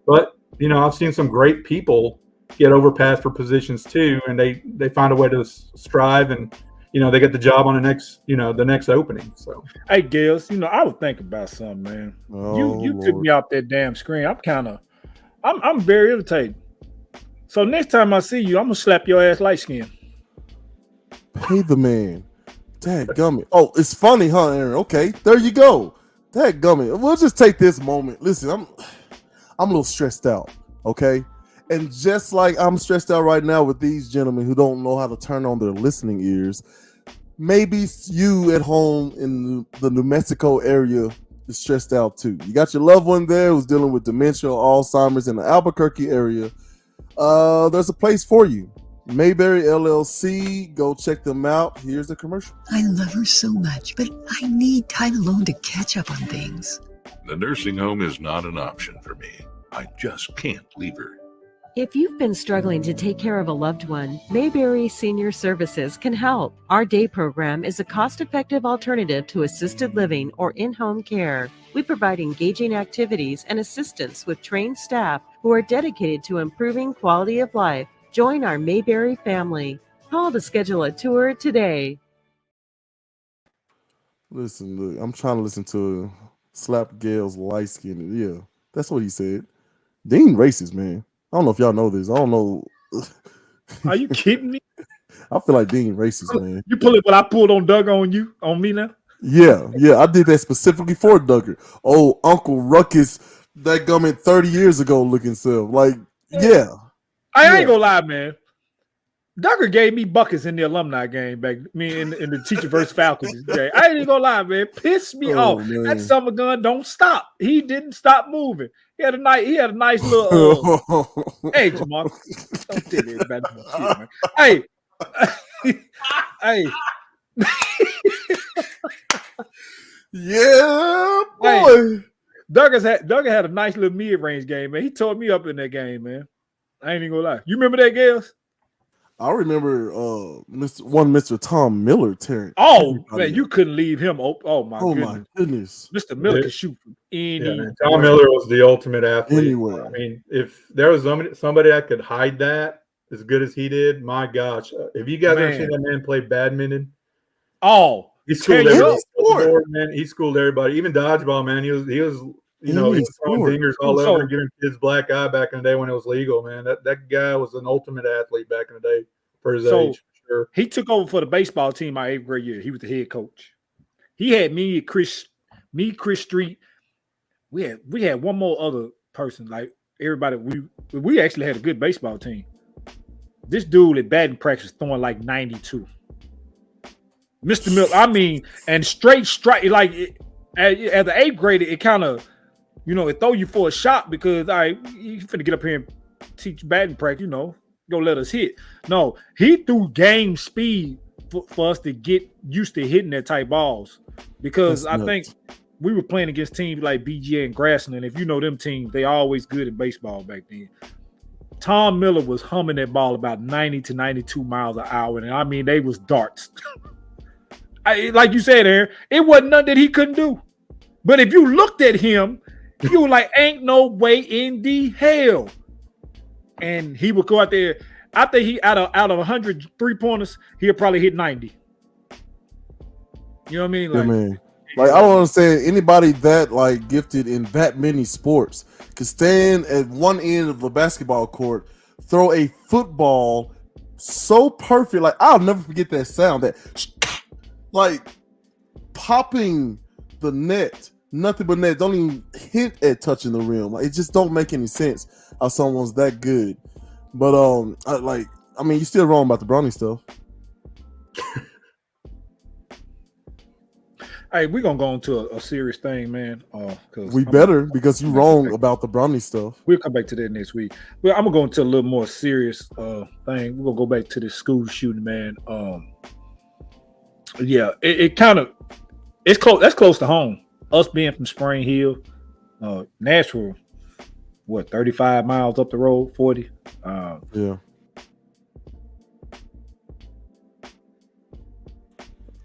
But, I've seen some great people get overpassed for positions too, and they find a way to strive and, they get the job on the next opening. So, hey, Gales, I was thinking about something, man. You took me off that damn screen. I'm very irritated. So next time I see you, I'm gonna slap your ass light skin. Pay the man. Dadgummit. Oh, it's funny, huh, Aaron? Okay, there you go. Dadgummit. We'll just take this moment. Listen, I'm a little stressed out, okay? And just like I'm stressed out right now with these gentlemen who don't know how to turn on their listening ears, maybe you at home in the New Mexico area is stressed out too. You got your loved one there who's dealing with dementia, Alzheimer's in the Albuquerque area. There's a place for you. Mayberry LLC. Go check them out. Here's the commercial. I love her so much, but I need time alone to catch up on things. The nursing home is not an option for me. I just can't leave her. If you've been struggling to take care of a loved one, Mayberry Senior Services can help. Our day program is a cost-effective alternative to assisted living or in-home care. We provide engaging activities and assistance with trained staff who are dedicated to improving quality of life. Join our Mayberry family. Call to schedule a tour today. Listen, look, I'm trying to listen to Slap Gale's light skin. Yeah, that's what he said. Dean racist, man. I don't know if y'all know this. I don't know. Are you kidding me? I feel like Dean racist, man. You pull it what I pulled on Doug on me now? Yeah, I did that specifically for Duggar. Oh, Uncle Ruckus, that gummit 30 years ago looking self. Like, yeah. I ain't gonna lie, man. Duggar gave me buckets in the alumni game back in the Teacher versus Falcons game. I ain't even gonna lie, man. Pissed me off. Man. That summer gun don't stop. He didn't stop moving. He had a nice little hey, Jamal. Don't tell me about that shit, man. Hey. Yeah, boy. Hey, Duggar had a nice little mid-range game, man. He tore me up in that game, man. I ain't even gonna lie. You remember that, Gales? I remember Mr. Tom Miller tearing. Oh man, you couldn't leave him. Oh my goodness. Mr. Miller could shoot from anywhere. Tom Miller was the ultimate athlete. Anywhere. I mean, if there was somebody that could hide that as good as he did, my gosh. If you guys ever seen that man play badminton, he schooled everybody. Man, he schooled everybody, even dodgeball, man. He was he was throwing dingers all over and giving kids black eye back in the day when it was legal, man. That guy was an ultimate athlete back in the day for his age. For sure. He took over for the baseball team my 8th grade year. He was the head coach. He had Chris Street. We had one more other person. Like everybody, we actually had a good baseball team. This dude at batting practice throwing like 92. Mr. Miller, I mean, and straight strike. Like at the 8th grade, it kind of, it throw you for a shot because you finna get up here and teach batting practice, go let us hit. No, he threw game speed for us to get used to hitting that type balls because I think we were playing against teams like BGA and Grassland. If you know them teams, they always good in baseball back then. Tom Miller was humming that ball about 90 to 92 miles an hour, and I mean they was darts. Like you said, Aaron, it wasn't nothing that he couldn't do. But if you looked at him, you were like, ain't no way in the hell. And he would go out there. I think he out of 100 3-pointers, he'll probably hit 90. You know what I mean? Like, man. Like I don't understand anybody that gifted in that many sports could stand at one end of the basketball court, throw a football so perfect. Like I'll never forget that sound, that popping the net, nothing but net. Don't even hint at touching the rim. Like it just don't make any sense how someone's that good. But you're still wrong about the Bronny stuff. Hey, we're gonna go into a serious thing, man. Because you're wrong about the Bronny stuff. We'll come back to that next week. Well, I'm gonna go into a little more serious thing. We're gonna go back to the school shooting, man. Yeah, it's close. That's close to home. Us being from Spring Hill, Nashville, 35 miles up the road, 40. Yeah.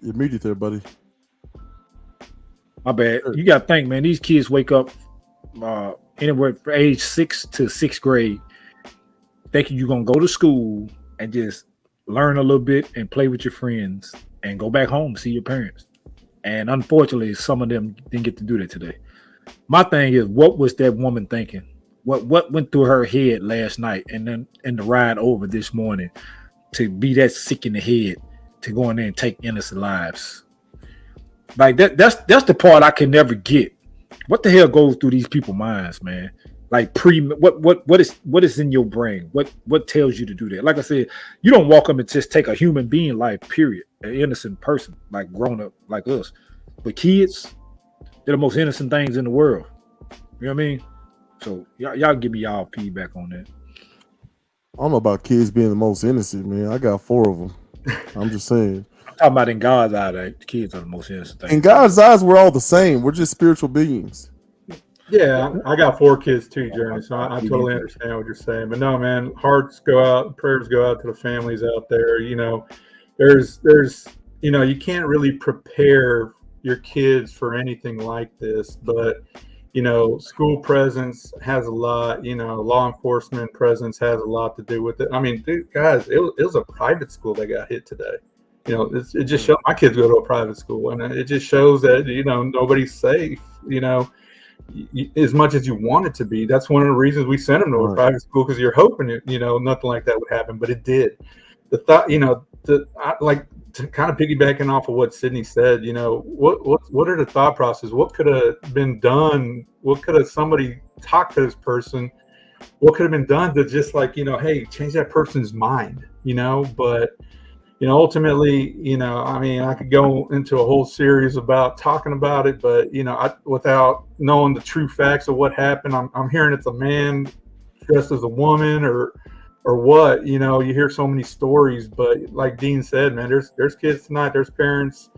You're muted there, buddy. My bad. You got to think, man. These kids wake up anywhere from age 6 to 6th grade, thinking you're gonna go to school and just learn a little bit and play with your friends and go back home to see your parents. And unfortunately, some of them didn't get to do that today. My thing is, what was that woman thinking? What went through her head last night and then in the ride over this morning to be that sick in the head to go in there and take innocent lives? Like that's the part I can never get. What the hell goes through these people's minds, man? Like what is in your brain? What tells you to do that? Like I said, you don't walk up and just take a human being life, period, an innocent person, like grown up like us. But kids, they're the most innocent things in the world. You know what I mean? So y'all give me y'all feedback on that. I don't know about kids being the most innocent, man. I got 4 of them. I'm just saying. I'm talking about in God's eye, the kids are the most innocent things. In God's eyes, we're all the same. We're just spiritual beings. Yeah, I got 4 kids too, Jeremy. So I totally understand what you're saying. But no, man, hearts go out, prayers go out to the families out there. You know, there's you can't really prepare your kids for anything like this, but school presence has a lot. Law enforcement presence has a lot to do with it. I mean, dude, guys, it was a private school that got hit today. It just shows my kids go to a private school, and it just shows that nobody's safe. As much as you want it to be. That's one of the reasons we sent them to a private school, because you're hoping nothing like that would happen, but it did. The thought, to kind of piggybacking off of what Sydney said, what are the thought process? What could have been done? What could have somebody talked to this person? What could have been done to just hey, change that person's mind, but ultimately, I mean, I could go into a whole series about talking about it, but without knowing the true facts of what happened, I'm hearing it's a man dressed as a woman or what. You hear so many stories, but like Dean said, man, there's kids tonight, there's parents.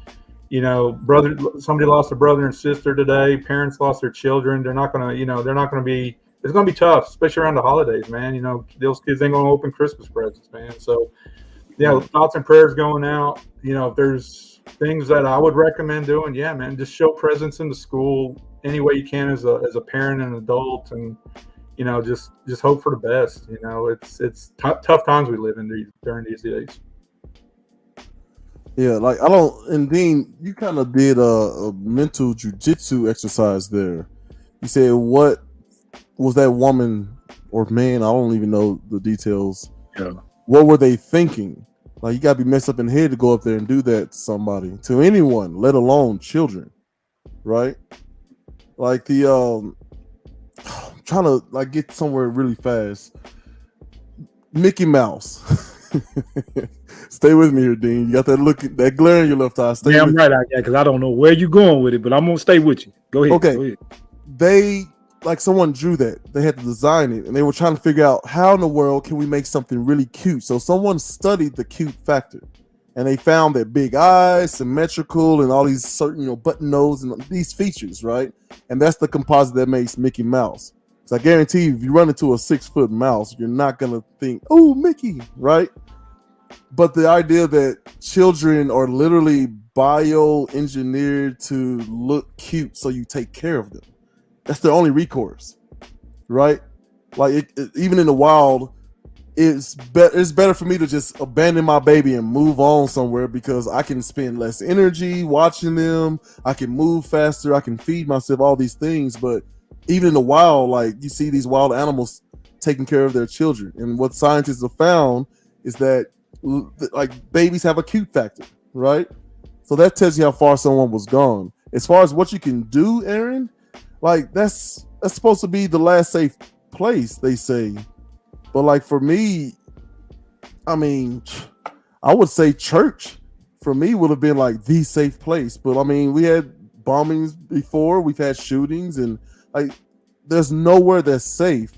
Somebody lost a brother and sister today. Parents lost their children. They're not gonna be. It's gonna be tough, especially around the holidays, man. Those kids ain't gonna open Christmas presents, man. So. Yeah, thoughts and prayers going out. If there's things that I would recommend doing, yeah, man, just show presence in the school any way you can as a parent and an adult, and just hope for the best. It's tough times we live in during these days. Yeah, and Dean, you kind of did a mental jujitsu exercise there. You said, what was that woman or man? I don't even know the details. Yeah. What were they thinking? Like, you gotta be messed up in the head to go up there and do that to somebody, to anyone, let alone children, right? Like I'm trying to get somewhere really fast. Mickey Mouse. Stay with me here, Dean. You got that look, that glare in your left eye. Yeah, I'm right, because I don't know where you're going with it, but I'm gonna stay with you. Go ahead. Okay. Go ahead. They someone drew that. They had to design it, and they were trying to figure out how in the world can we make something really cute. So someone studied the cute factor, and they found that big eyes, symmetrical, and all these certain button nose and these features, right? And that's the composite that makes Mickey Mouse. So I guarantee you, if you run into a 6-foot mouse, you're not gonna think, "Oh, Mickey," right? But the idea that children are literally bioengineered to look cute, so you take care of them. That's their only recourse, right? Even in the wild, it's better for me to just abandon my baby and move on somewhere, because I can spend less energy watching them. I can move faster. I can feed myself, all these things. But even in the wild, you see these wild animals taking care of their children. And what scientists have found is that babies have a cute factor, right? So that tells you how far someone was gone. As far as what you can do, Aaron, that's supposed to be the last safe place, they say. But for me, I mean, I would say church for me would have been the safe place. But I mean, we had bombings before, we've had shootings, and there's nowhere that's safe.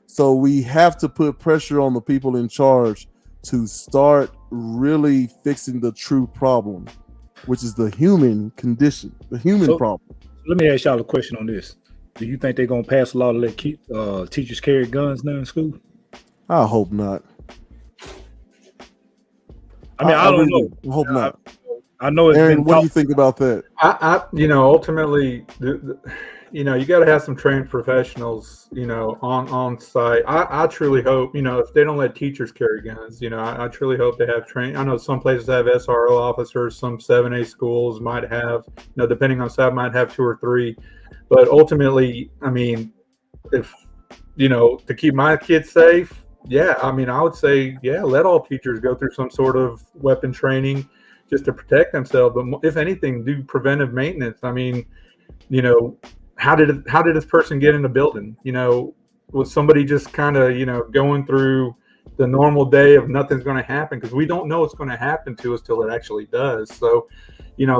So we have to put pressure on the people in charge to start really fixing the true problem, which is the human condition, the human problem. Let me ask y'all a question on this. Do you think they're going to pass a law to let teachers carry guns now in school? I hope not. I mean, I don't know. I hope not. I know it's Aaron, what do you think about that? Ultimately, you got to have some trained professionals, on site. I truly hope, if they don't let teachers carry guns, I truly hope they have trained. I know some places have SRO officers, some 7A schools might have, depending on staff, might have 2 or 3. But ultimately, I mean, if, to keep my kids safe, yeah, I mean, I would say, yeah, let all teachers go through some sort of weapon training just to protect themselves. But if anything, do preventive maintenance. I mean, how did this person get in the building? was somebody just kind of, going through the normal day of nothing's going to happen, because we don't know what's going to happen to us till it actually does. So,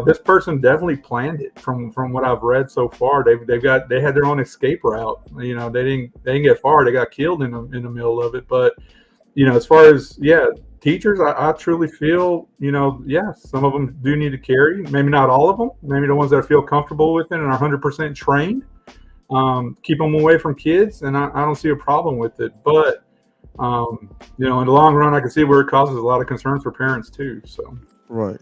this person definitely planned it from what I've read so far. They had their own escape route. They didn't get far. They got killed in the middle of it. But, as far as, teachers, I truly feel, some of them do need to carry. Maybe not all of them. Maybe the ones that feel comfortable with it and are 100% trained. Keep them away from kids, and I don't see a problem with it. But, in the long run, I can see where it causes a lot of concerns for parents too. So right.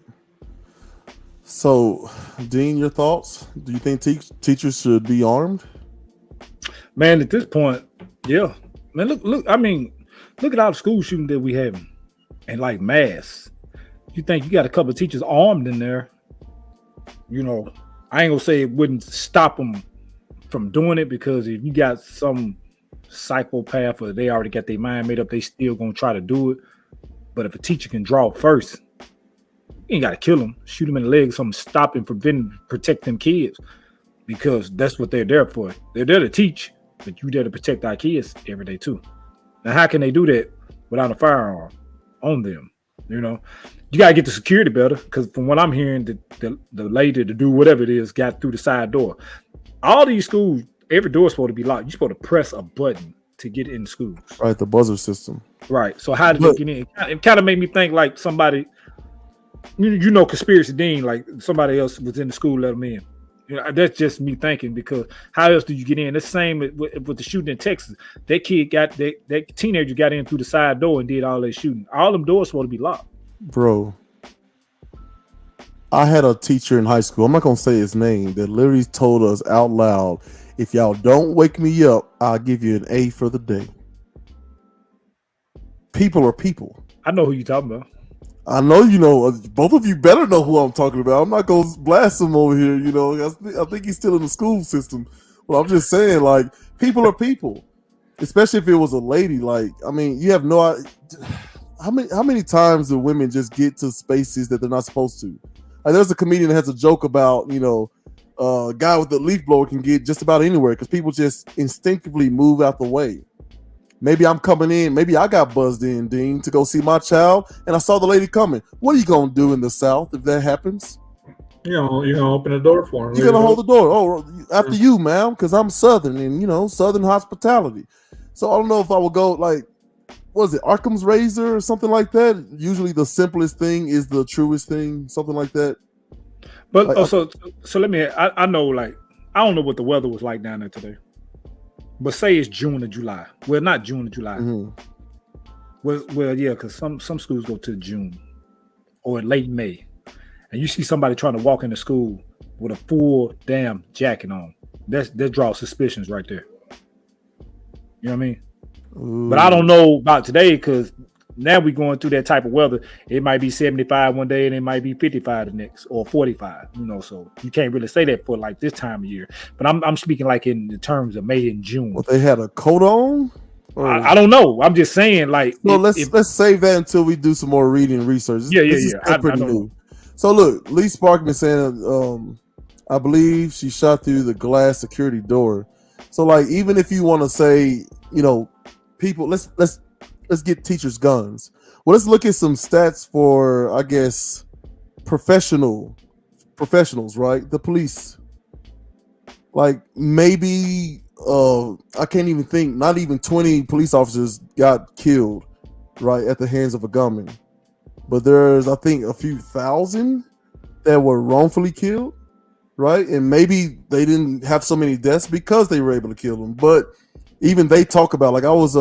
So, Dean, your thoughts? Do you think teachers should be armed? Man, at this point, yeah. Man, look. I mean, look at all the school shootings that we having, and like mass. You think you got a couple of teachers armed in there? I ain't gonna say it wouldn't stop them from doing it, because if you got some psychopath or they already got their mind made up, they still gonna try to do it. But if a teacher can draw first, you ain't gotta kill them, shoot them in the leg, something, stop and protect them kids, because that's what they're there for. They're there to teach, but you're there to protect our kids every day too. Now, how can they do that without a firearm on them? You gotta get the security better, because from what I'm hearing, the lady to do whatever it is got through the side door. All these schools, every door is supposed to be locked. You're supposed to press a button to get in schools. Right, the buzzer system. Right. So how did they get in? It kind of made me think like somebody, conspiracy Dean, like somebody else was in the school, let them in. That's just me thinking, because how else do you get in? The same with the shooting in Texas. That kid that teenager got in through the side door and did all that shooting. All them doors supposed to be locked. Bro, I had a teacher in high school, I'm not going to say his name, that literally told us out loud, if y'all don't wake me up, I'll give you an A for the day. People are people. I know who you're talking about. I know, both of you better know who I'm talking about. I'm not going to blast him over here, I think he's still in the school system. But I'm just saying, like, people are people. Especially if it was a lady. Like, I mean, you have no idea. How many times do women just get to spaces that they're not supposed to? Like, there's a comedian that has a joke about, a guy with the leaf blower can get just about anywhere because people just instinctively move out the way. Maybe I'm coming in. Maybe I got buzzed in, Dean, to go see my child, and I saw the lady coming. What are you going to do in the South if that happens? You're going to open the door for him. You're going to hold the door. Oh, after you, ma'am, because I'm Southern and, Southern hospitality. So I don't know if I would go, like, what is it, Arkham's Razor or something like that? Usually the simplest thing is the truest thing, something like that. But like, so let me, I know, like, I don't know what the weather was like down there today. But say it's June or July. Well, not June or July. Mm-hmm. Well, yeah, because some schools go to June or late May. And you see somebody trying to walk into school with a full damn jacket on. That draws suspicions right there. You know what I mean? Ooh. But I don't know about today, because now we're going through that type of weather. It might be 75 one day and it might be 55 the next, or 45, so you can't really say that for like this time of year. But I'm speaking like in the terms of May and June. Well, they had a coat on? I don't know. I'm just saying, like, well, let's save that until we do some more reading and research. This is pretty new. So look, Lee Sparkman saying, I believe she shot through the glass security door. So like, even if you want to say, people, let's get teachers guns. Well, let's look at some stats for, I guess, professionals, right? The police. Like, maybe I can't even think, not even 20 police officers got killed, right, at the hands of a gunman. But there's, I think, a few thousand that were wrongfully killed, right? And maybe they didn't have so many deaths because they were able to kill them. But even they talk about, like, I was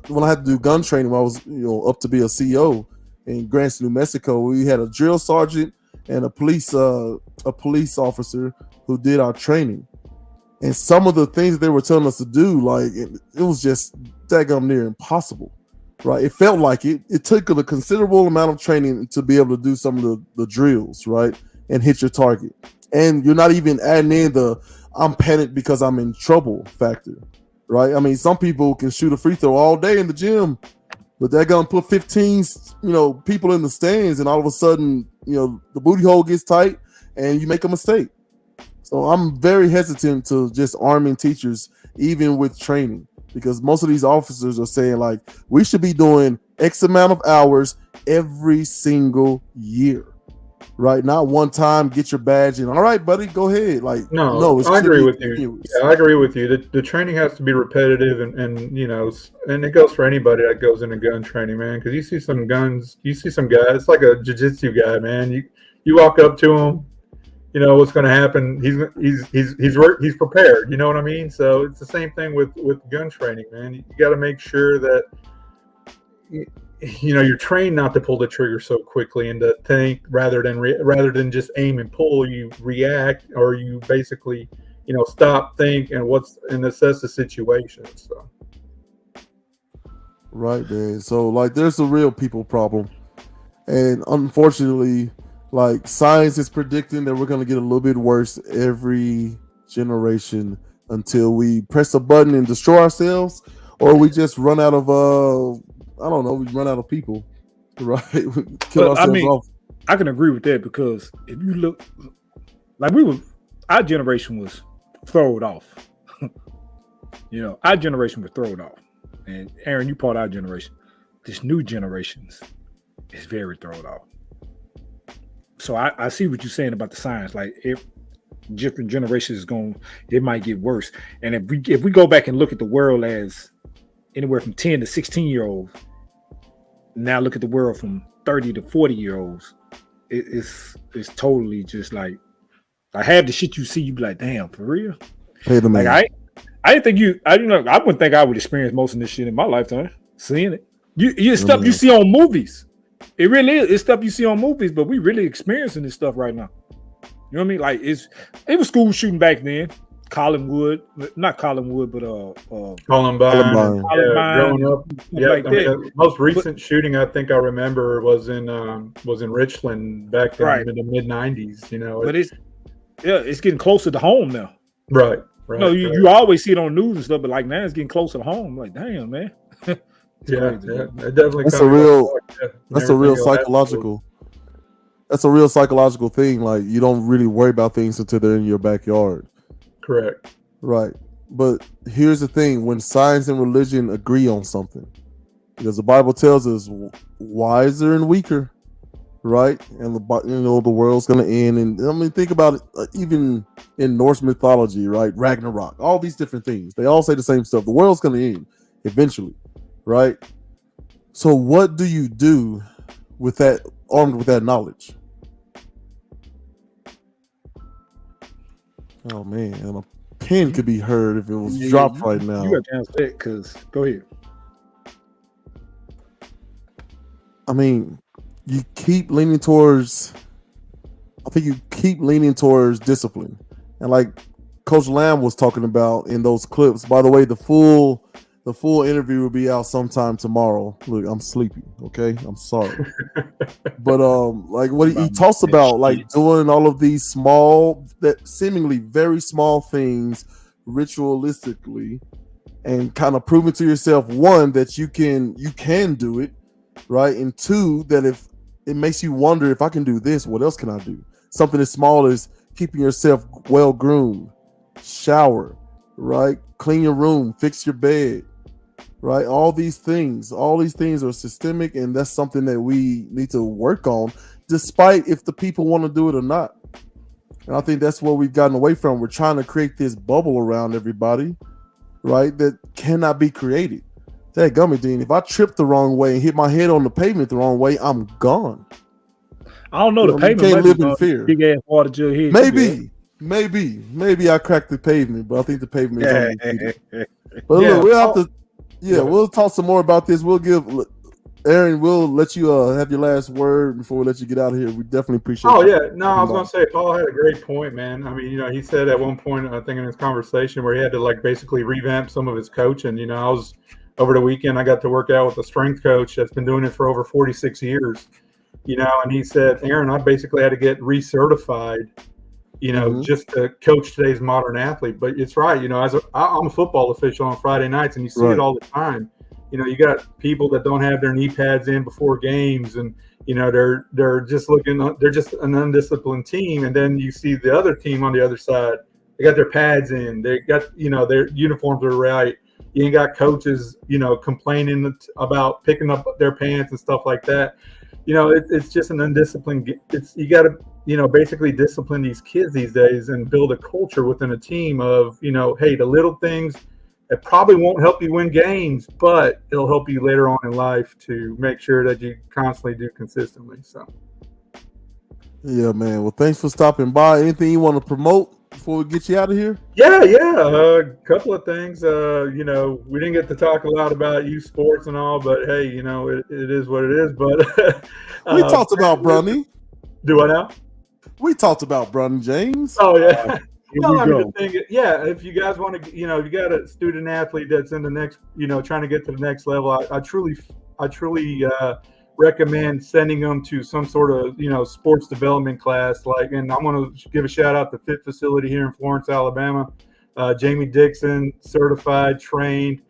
when I had to do gun training, when I was up to be a CO in Granson, New Mexico, we had a drill sergeant and a police officer who did our training. And some of the things they were telling us to do, like, it was just daggum near impossible, right? It felt like it took a considerable amount of training to be able to do some of the drills, right, and hit your target. And you're not even adding in the I'm panicked because I'm in trouble factor. Right, I mean, some people can shoot a free throw all day in the gym, but they're gonna put 15, people in the stands, and all of a sudden, the booty hole gets tight, and you make a mistake. So I'm very hesitant to just arming teachers, even with training. because most of these officers are saying like we should be doing X amount of hours every single year, right? Not one time, get your badge and all right, buddy, go ahead. Like No, I agree with you. Yeah, I agree with you. The training has to be repetitive, and and it goes for anybody that goes into gun training, man. Because you see some guys, it's like a jiu-jitsu guy, man. You walk up to him, you know what's going to happen. He's prepared. You know what I mean? So it's the same thing with gun training, man. You got to make sure that you're trained not to pull the trigger so quickly and to think rather than just aim and pull. You react, or you basically stop, think, and assess the situation. So right, man. So like there's a real people problem, and unfortunately, like science is predicting that we're going to get a little bit worse every generation until we press a button and destroy ourselves, or we just run out of I don't know, we run out of people, right? Kill ourselves off. I can agree with that, because if you look, like our generation was thrown off. Our generation was thrown off. And Aaron, you part of our generation. This new generation is very thrown off. So I see what you're saying about the science. Like if different generations it might get worse. And if we go back and look at the world as anywhere from 10 to 16-year-olds, now look at the world from 30 to 40-year-olds, it's totally just like half the shit you see, you be like, damn, for real? Hey, the man. Like I wouldn't think I would experience most of this shit in my lifetime, seeing it. It's stuff you see on movies. It really is. It's stuff you see on movies, but we really experiencing this stuff right now. You know what I mean? Like it was school shooting back then. Columbine. Columbine. Growing up, the most recent shooting I think I remember was in Richland back in the mid '90s. But it's getting closer to home now. Right. You always see it on news and stuff, but like now it's getting closer to home. I'm like, damn, man. It definitely. That's a real psychological. That's a real psychological thing. Like you don't really worry about things until they're in your backyard. Correct. Right. But here's the thing: when science and religion agree on something, because the Bible tells us wiser and weaker, right? And the world's gonna end. And I mean, think about it. Even in Norse mythology, right? Ragnarok, all these different things. They all say the same stuff. The world's gonna end eventually, right? So what do you do with that, armed with that knowledge? Oh man, and a pin could be heard if it was dropped right now. You got to answer that, because go ahead. I mean, you keep leaning towards. I think you keep leaning towards discipline, and like Coach Lamb was talking about in those clips. By the way, the full interview will be out sometime tomorrow. Look, I'm sleepy. Okay, I'm sorry, but like what he talks about, like doing all of these that seemingly very small things ritualistically, and kind of proving to yourself, one, that you can do it, right, and two, that if it makes you wonder, if I can do this, what else can I do? Something as small as keeping yourself well groomed, shower, right, clean your room, fix your bed. Right, all these things are systemic, and that's something that we need to work on, despite if the people want to do it or not. And I think that's what we've gotten away from. We're trying to create this bubble around everybody, right, that cannot be created. That gummy Dean, if I trip the wrong way and hit my head on the pavement the wrong way, I'm gone. I don't know. The pavement can't live in fear. Big ass water jug head. Maybe I cracked the pavement, but I think the pavement is undefeated. But look, we'll have to. Yeah, we'll talk some more about this. We'll give Aaron. We'll let you have your last word before we let you get out of here. We definitely appreciate. Oh yeah, no, I was gonna say Paul had a great point, man. I mean, he said at one point, I think in his conversation, where he had to like basically revamp some of his coaching. I was over the weekend. I got to work out with a strength coach that's been doing it for over 46 years. And he said, Aaron, I basically had to get recertified. Just to coach today's modern athlete. But it's right. I'm a football official on Friday nights, and you see it all the time. You got people that don't have their knee pads in before games, and they're just they're just an undisciplined team. And then you see the other team on the other side. They got their pads in. They got their uniforms are right. You ain't got coaches, complaining about picking up their pants and stuff like that. It's just an undisciplined. You got to, basically discipline these kids these days and build a culture within a team of, hey, the little things. It probably won't help you win games, but it'll help you later on in life to make sure that you constantly do consistently. So, yeah, man. Well, thanks for stopping by. Anything you want to promote before we get you out of here? Yeah. A couple of things. We didn't get to talk a lot about youth sports and all, but hey, it is what it is. But we talked about Bronny. Do I now? We talked about Bronny James. Oh yeah. If you guys want to, you got a student athlete that's in the next, trying to get to the next level, I truly recommend sending them to some sort of, sports development class. And I want to give a shout out to Fit Facility here in Florence, Alabama. Jamie Dixon, certified, trained,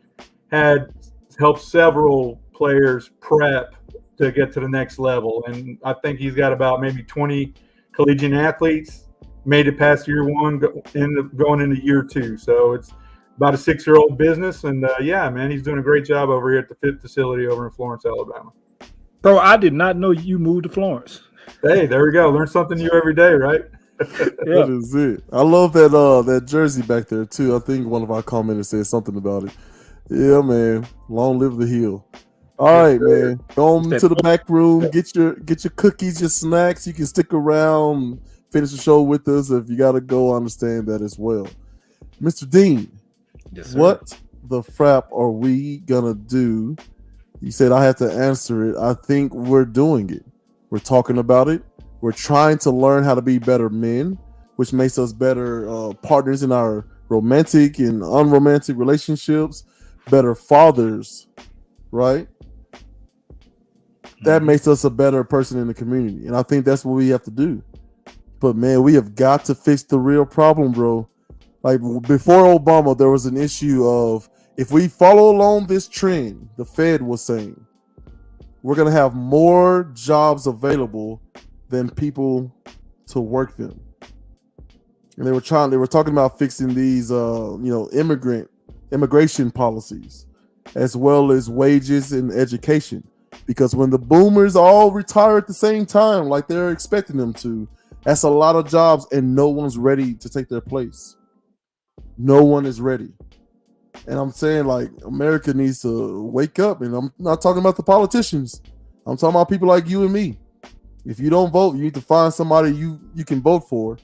had helped several players prep to get to the next level. And I think he's got about maybe 20 collegiate athletes made it past year one, going into year two. So it's about a 6-year-old business. And man, he's doing a great job over here at the Fit Facility over in Florence, Alabama. Bro, I did not know you moved to Florence. Hey, there we go. Learn something new every day, right? That is it. I love that jersey back there too. I think one of our commenters said something about it. Yeah, man. Long live the heel. All right, man. Go on to the back room. Get your cookies, your snacks. You can stick around, finish the show with us. If you got to go, I understand that as well. Mr. Dean, yes, sir. What the frap are we gonna do? You said I have to answer it. I think we're doing it. We're talking about it. We're trying to learn how to be better men, which makes us better partners in our romantic and unromantic relationships, better fathers, right? That makes us a better person in the community. And I think that's what we have to do. But, man, we have got to fix the real problem, bro. Like, before Obama, there was an issue of, if we follow along this trend, the Fed was saying, we're going to have more jobs available than people to work them. And they were talking about fixing these, immigration policies, as well as wages and education. Because when the boomers all retire at the same time, like they're expecting them to, that's a lot of jobs, and no one's ready to take their place. No one is ready. And I'm saying, like, America needs to wake up. And I'm not talking about the politicians. I'm talking about people like you and me. If you don't vote, you need to find somebody you can vote for.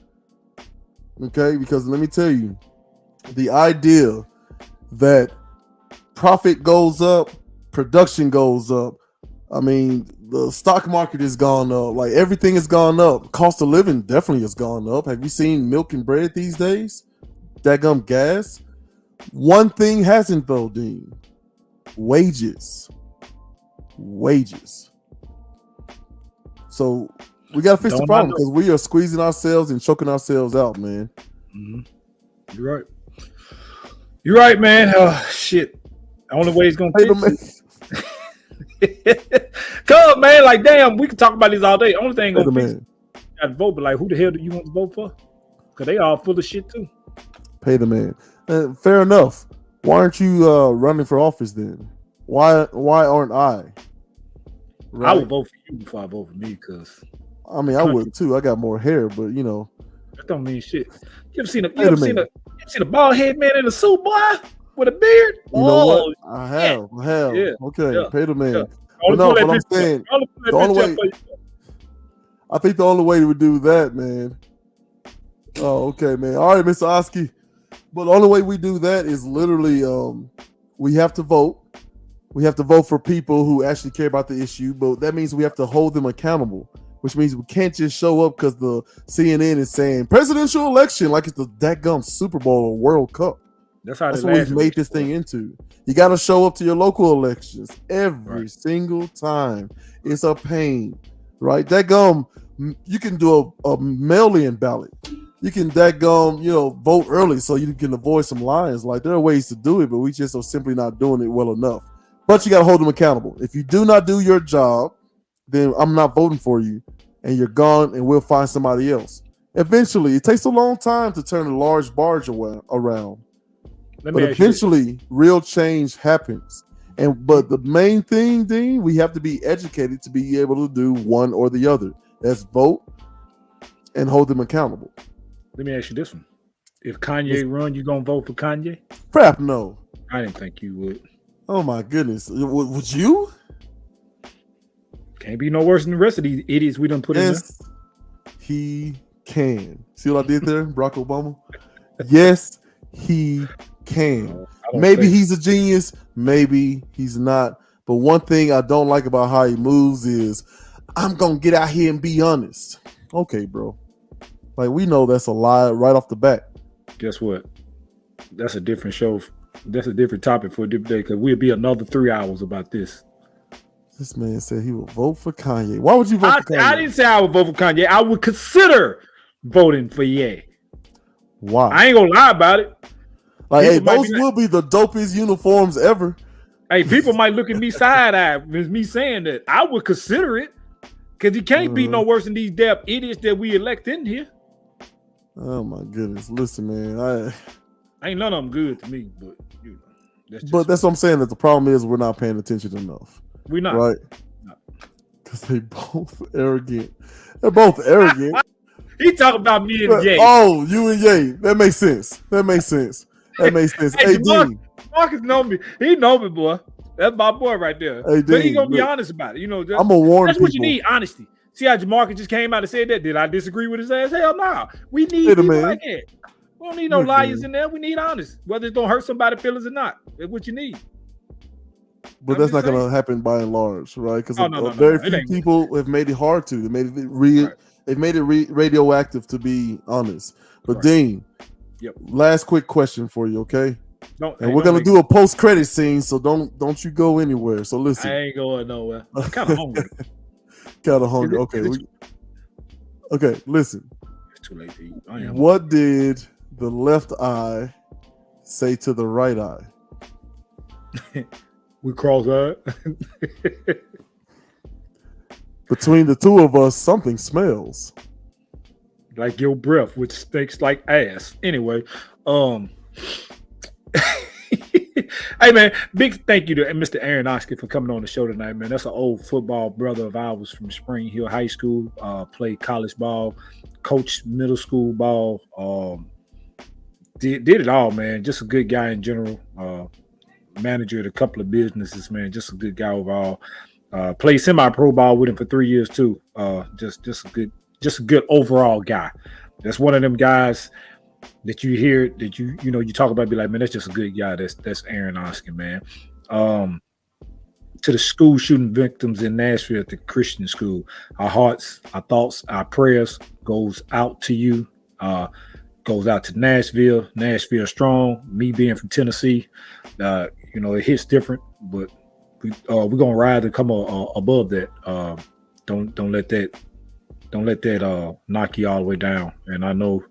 Okay? Because let me tell you, the idea that profit goes up, production goes up. I mean, the stock market has gone up. Like, everything has gone up. Cost of living definitely has gone up. Have you seen milk and bread these days? Daggum gas. One thing hasn't, though, Dean. Wages. So we got to fix the problem, because we are squeezing ourselves and choking ourselves out, man. Mm-hmm. You're right, man. Shit. The only way it's going to fix it. Come, man. Like, damn, we can talk about this all day. Only thing going to fix it. You got to vote, but like, who the hell do you want to vote for? Because they all full of shit, too. Pay the man. Fair enough. Why aren't you running for office then? Why aren't I? Right? I would vote for you before I vote for me, because I mean, I would too. I got more hair, but that don't mean shit. You ever seen a bald head man in a suit, boy, with a beard? You know what? I have. Yeah. Okay, yeah. Pay the man. Yeah. But no, what I'm saying, the only way. I think the only way to do that, man. Oh, okay, man. All right, Mr. Oski. But the only way we do that is literally we have to vote. We have to vote for people who actually care about the issue, but that means we have to hold them accountable, which means we can't just show up because the CNN is saying presidential election like it's the dadgum Super Bowl or World Cup. That's what we've made this thing into. You got to show up to your local elections every single time. It's a pain, right? Dadgum, you can do a mail-in ballot. You can vote early so you can avoid some lines. Like, there are ways to do it, but we just are simply not doing it well enough. But you got to hold them accountable. If you do not do your job, then I'm not voting for you, and you're gone, and we'll find somebody else. Eventually, it takes a long time to turn a large barge around. But eventually, real change happens. But the main thing, Dean, we have to be educated to be able to do one or the other. That's vote and hold them accountable. Let me ask you this one. If Kanye run, you gonna vote for Kanye? Crap, no. I didn't think you would. Oh my goodness. Would you? Can't be no worse than the rest of these idiots we done put in there. He can. See what I did there, Barack Obama? Yes, he can. Maybe he's a genius, maybe he's not. But one thing I don't like about how he moves is, I'm gonna get out here and be honest. Okay, bro. Like, we know that's a lie right off the bat. Guess what? That's a different show. That's a different topic for a different day, because we'll be another 3 hours about this. This man said he would vote for Kanye. Why would you vote for Kanye? I didn't say I would vote for Kanye. I would consider voting for Ye. Why? I ain't gonna lie about it. Like, hey, those will be the dopest uniforms ever. Hey, people might look at me side-eye with me saying that. I would consider it, because he can't be no worse than these damn idiots that we elect in here. Oh my goodness! Listen, man, ain't none of them good to me, but that's what I'm saying. That the problem is we're not paying attention enough. We're not, right? Because they both arrogant. They're both arrogant. He talking about me and Ye. Oh, you and Ye. That makes sense. Hey, Dean. Marcus know me. He know me, boy. That's my boy right there. Hey, Dean, but he gonna be honest about it. You know, I'm gonna warn that's people. What you need, honesty. See how Jamarcus just came out and said that? Did I disagree with his ass? Hell no. Nah. We need people like that. We don't need no liars in there. We need honest. Whether it's gonna hurt somebody's feelings or not. That's what you need. But that's not going to happen by and large, right? Because very few people have made it hard to. They made it They've made it radioactive, to be honest. But Dean, last quick question for you, okay? We're gonna do a post-credit scene, so don't you go anywhere. So listen, I ain't going nowhere. I'm kind of hungry. Okay, listen. It's too late to eat. What did the left eye say to the right eye? We cross-eyed. Between the two of us, something smells. Like your breath, which stinks like ass. Anyway, hey man, big thank you to Mr. Aaron Oskey for coming on the show tonight, man. That's an old football brother of ours from Spring Hill High School. Played college ball, coached middle school ball. Did it all, man. Just a good guy in general. Manager at a couple of businesses, man. Just a good guy overall. Played semi-pro ball with him for 3 years too. Just a good overall guy. That's one of them guys that you hear that you talk about, be like, man, that's just a good guy. That's Aaron Oskey, man. To the school shooting victims in Nashville at the Christian school, our hearts, our thoughts, our prayers goes out to you. Goes out to Nashville. Nashville strong. Me being from Tennessee, it hits different, but we're gonna ride to come above that. Don't let that knock you all the way down. And I know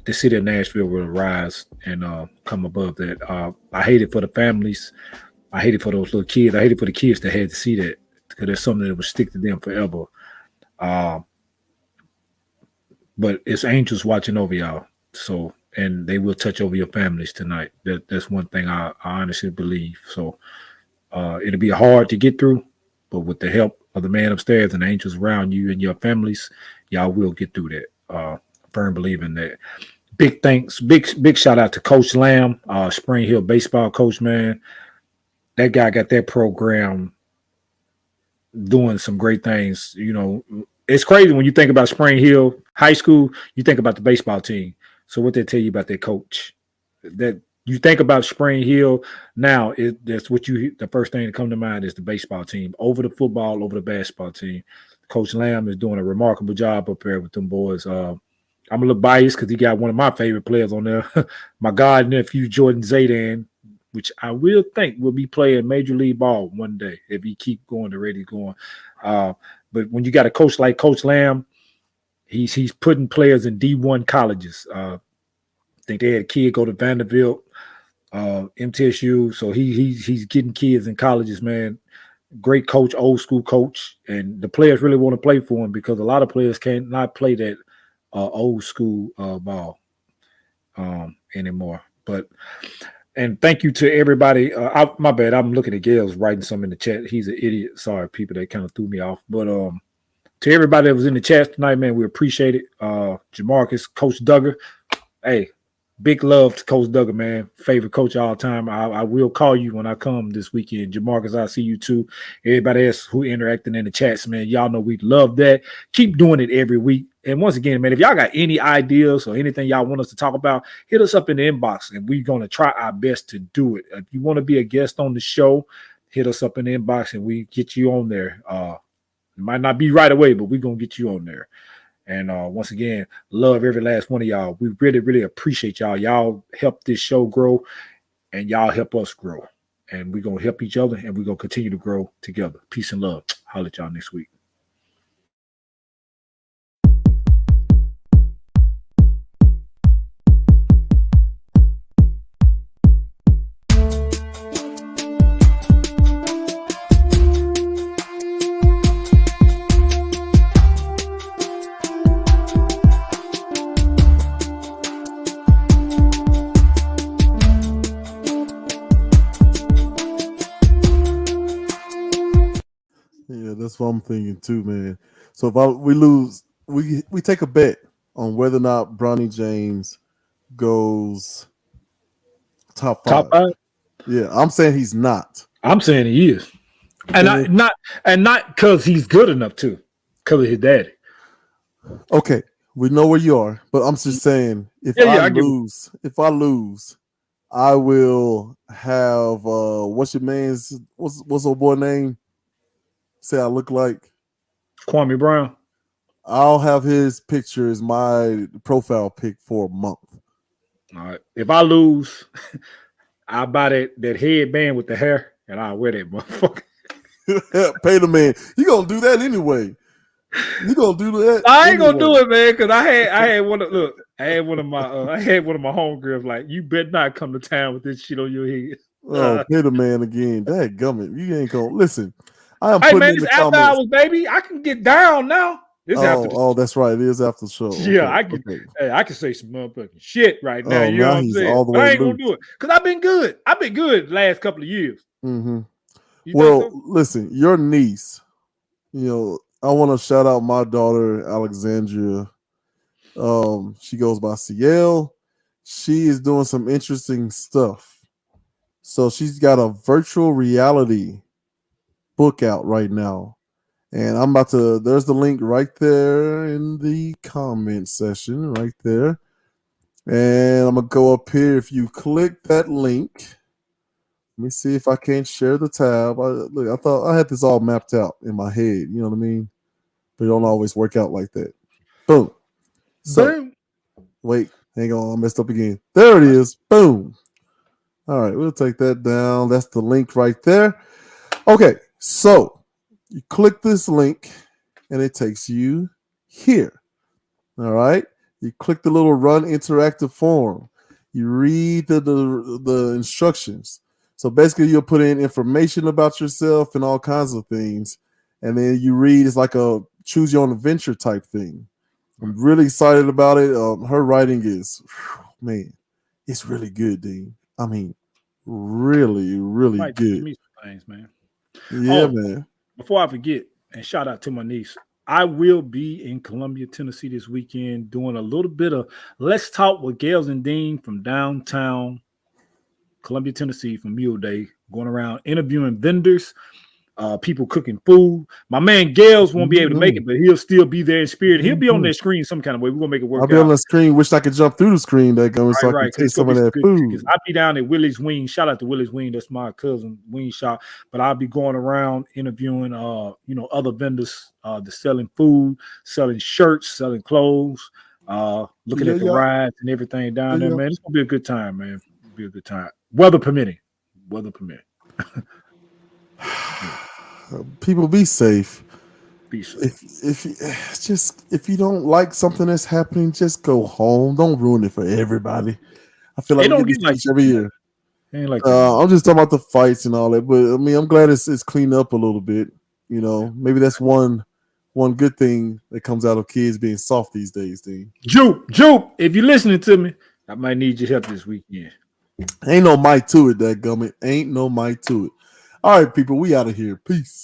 the city of Nashville will rise and come above that. I hate it for the families. I hate it for those little kids. I hate it for the kids that had to see that, because there's something that will stick to them forever. But it's angels watching over y'all. So, and they will touch over your families tonight. That's one thing I honestly believe. So it'll be hard to get through, but with the help of the man upstairs and the angels around you and your families, y'all will get through that. Firm believer in that. Big thanks, big shout out to Coach Lamb, Spring Hill baseball coach, man. That guy got that program doing some great things. It's crazy when you think about Spring Hill High School, you think about the baseball team. So what they tell you about their coach, that you think about Spring Hill now, that's what the first thing that come to mind is the baseball team over the football, over the basketball team. Coach Lamb is doing a remarkable job up there with them boys. I'm a little biased because he got one of my favorite players on there, my god nephew Jordan Zaydan, which I will think will be playing Major League Ball one day if he keep going the rate he's going. But when you got a coach like Coach Lamb, he's putting players in D1 colleges. I think they had a kid go to Vanderbilt, MTSU. So he's getting kids in colleges, man. Great coach, old school coach, and the players really want to play for him because a lot of players cannot play that old school ball anymore. But And thank you to everybody. My bad. I'm looking at Gail's writing something in the chat. He's an idiot. Sorry, people, that kind of threw me off. But to everybody that was in the chat tonight, man, we appreciate it. Jamarcus, Coach Duggar. Hey, big love to Coach Duggar, man. Favorite coach of all time. I will call you when I come this weekend. Jamarcus, I see you too. Everybody else who interacting in the chats, man, y'all know we love that. Keep doing it every week. And once again, man, if y'all got any ideas or anything y'all want us to talk about, hit us up in the inbox, and we're going to try our best to do it. If you want to be a guest on the show, hit us up in the inbox, and we get you on there. It might not be right away, but we're going to get you on there. And once again, love every last one of y'all. We really, really appreciate y'all. Y'all help this show grow, and y'all help us grow. And we're going to help each other, and we're going to continue to grow together. Peace and love. Holler at y'all next week. That's what I'm thinking too, man. So if we lose, we take a bet on whether or not Bronny James goes top five. Top five? Yeah, I'm saying he's not. I'm saying he is, and not because he's good enough to, because of his daddy. Okay, we know where you are, but I'm just saying if I lose, I will have what's old boy name? Say I look like Kwame Brown. I'll have his picture as my profile pic for a month. All right. If I lose, I'll buy that headband with the hair, and I'll wear that motherfucker. Pay the man. You gonna do that anyway. You gonna do that? I ain't gonna do it, man, because I had one of my homegirls like, you better not come to town with this shit on your head. Pay the man again. That gummit. You ain't gonna listen. I am hey putting man, in it's the after comments. hours, baby. I can get down now. That's right. It is after the show. Yeah, Okay, I can say some motherfucking shit right now. You know what I'm he's saying? all the But way I ain't loose. gonna do it because I've been good. I've been good the last couple of years. Mm-hmm. Well, listen, your niece. You know, I want to shout out my daughter Alexandria. She goes by CL. She is doing some interesting stuff. So she's got a virtual reality book out right now. And I'm about to, there's the link right there in the comment section, right there. And I'm going to go up here. If you click that link, let me see if I can't share the tab. I thought I had this all mapped out in my head. You know what I mean? But it don't always work out like that. Boom. So, wait, hang on. I messed up again. There it is. Boom. All right, we'll take that down. That's the link right there. Okay, so you click this link and it takes you here. All right. You click the little run interactive form. You read the instructions. So basically you'll put in information about yourself and all kinds of things. And then you read, it's like a choose your own adventure type thing. I'm really excited about it. Her writing is, man, it's really good, Dean. I mean, really, really good. Me some things, man. Yeah, man. Before I forget, and shout out to my niece, I will be in Columbia, Tennessee this weekend doing a little bit of Let's Talk with Gales and Dean from downtown Columbia, Tennessee for Mule Day, going around interviewing vendors, people cooking food. My man Gales won't be able to make it, but he'll still be there in spirit. He'll be on that screen some kind of way. We're gonna make it work. I'll be on the screen. Wish I could jump through the screen so I can taste some of that food. I'll be down at Willie's Wing. Shout out to Willie's Wing. That's my cousin wing shop. But I'll be going around interviewing other vendors that's selling food, selling shirts, selling clothes, looking at the rides and everything down there, man. It's gonna be a good time, man. It'll be a good time. Weather permitting. People, be safe. Be safe. If you don't like something that's happening, just go home. Don't ruin it for everybody. I feel like we get this every year. Ain't like I'm just talking about the fights and all that, but I mean, I'm glad it's cleaned up a little bit. You know, maybe that's one good thing that comes out of kids being soft these days. Dean. Jupe, if you're listening to me, I might need your help this weekend. Ain't no mic to it, that gummit. Ain't no mic to it. All right, people, we out of here. Peace.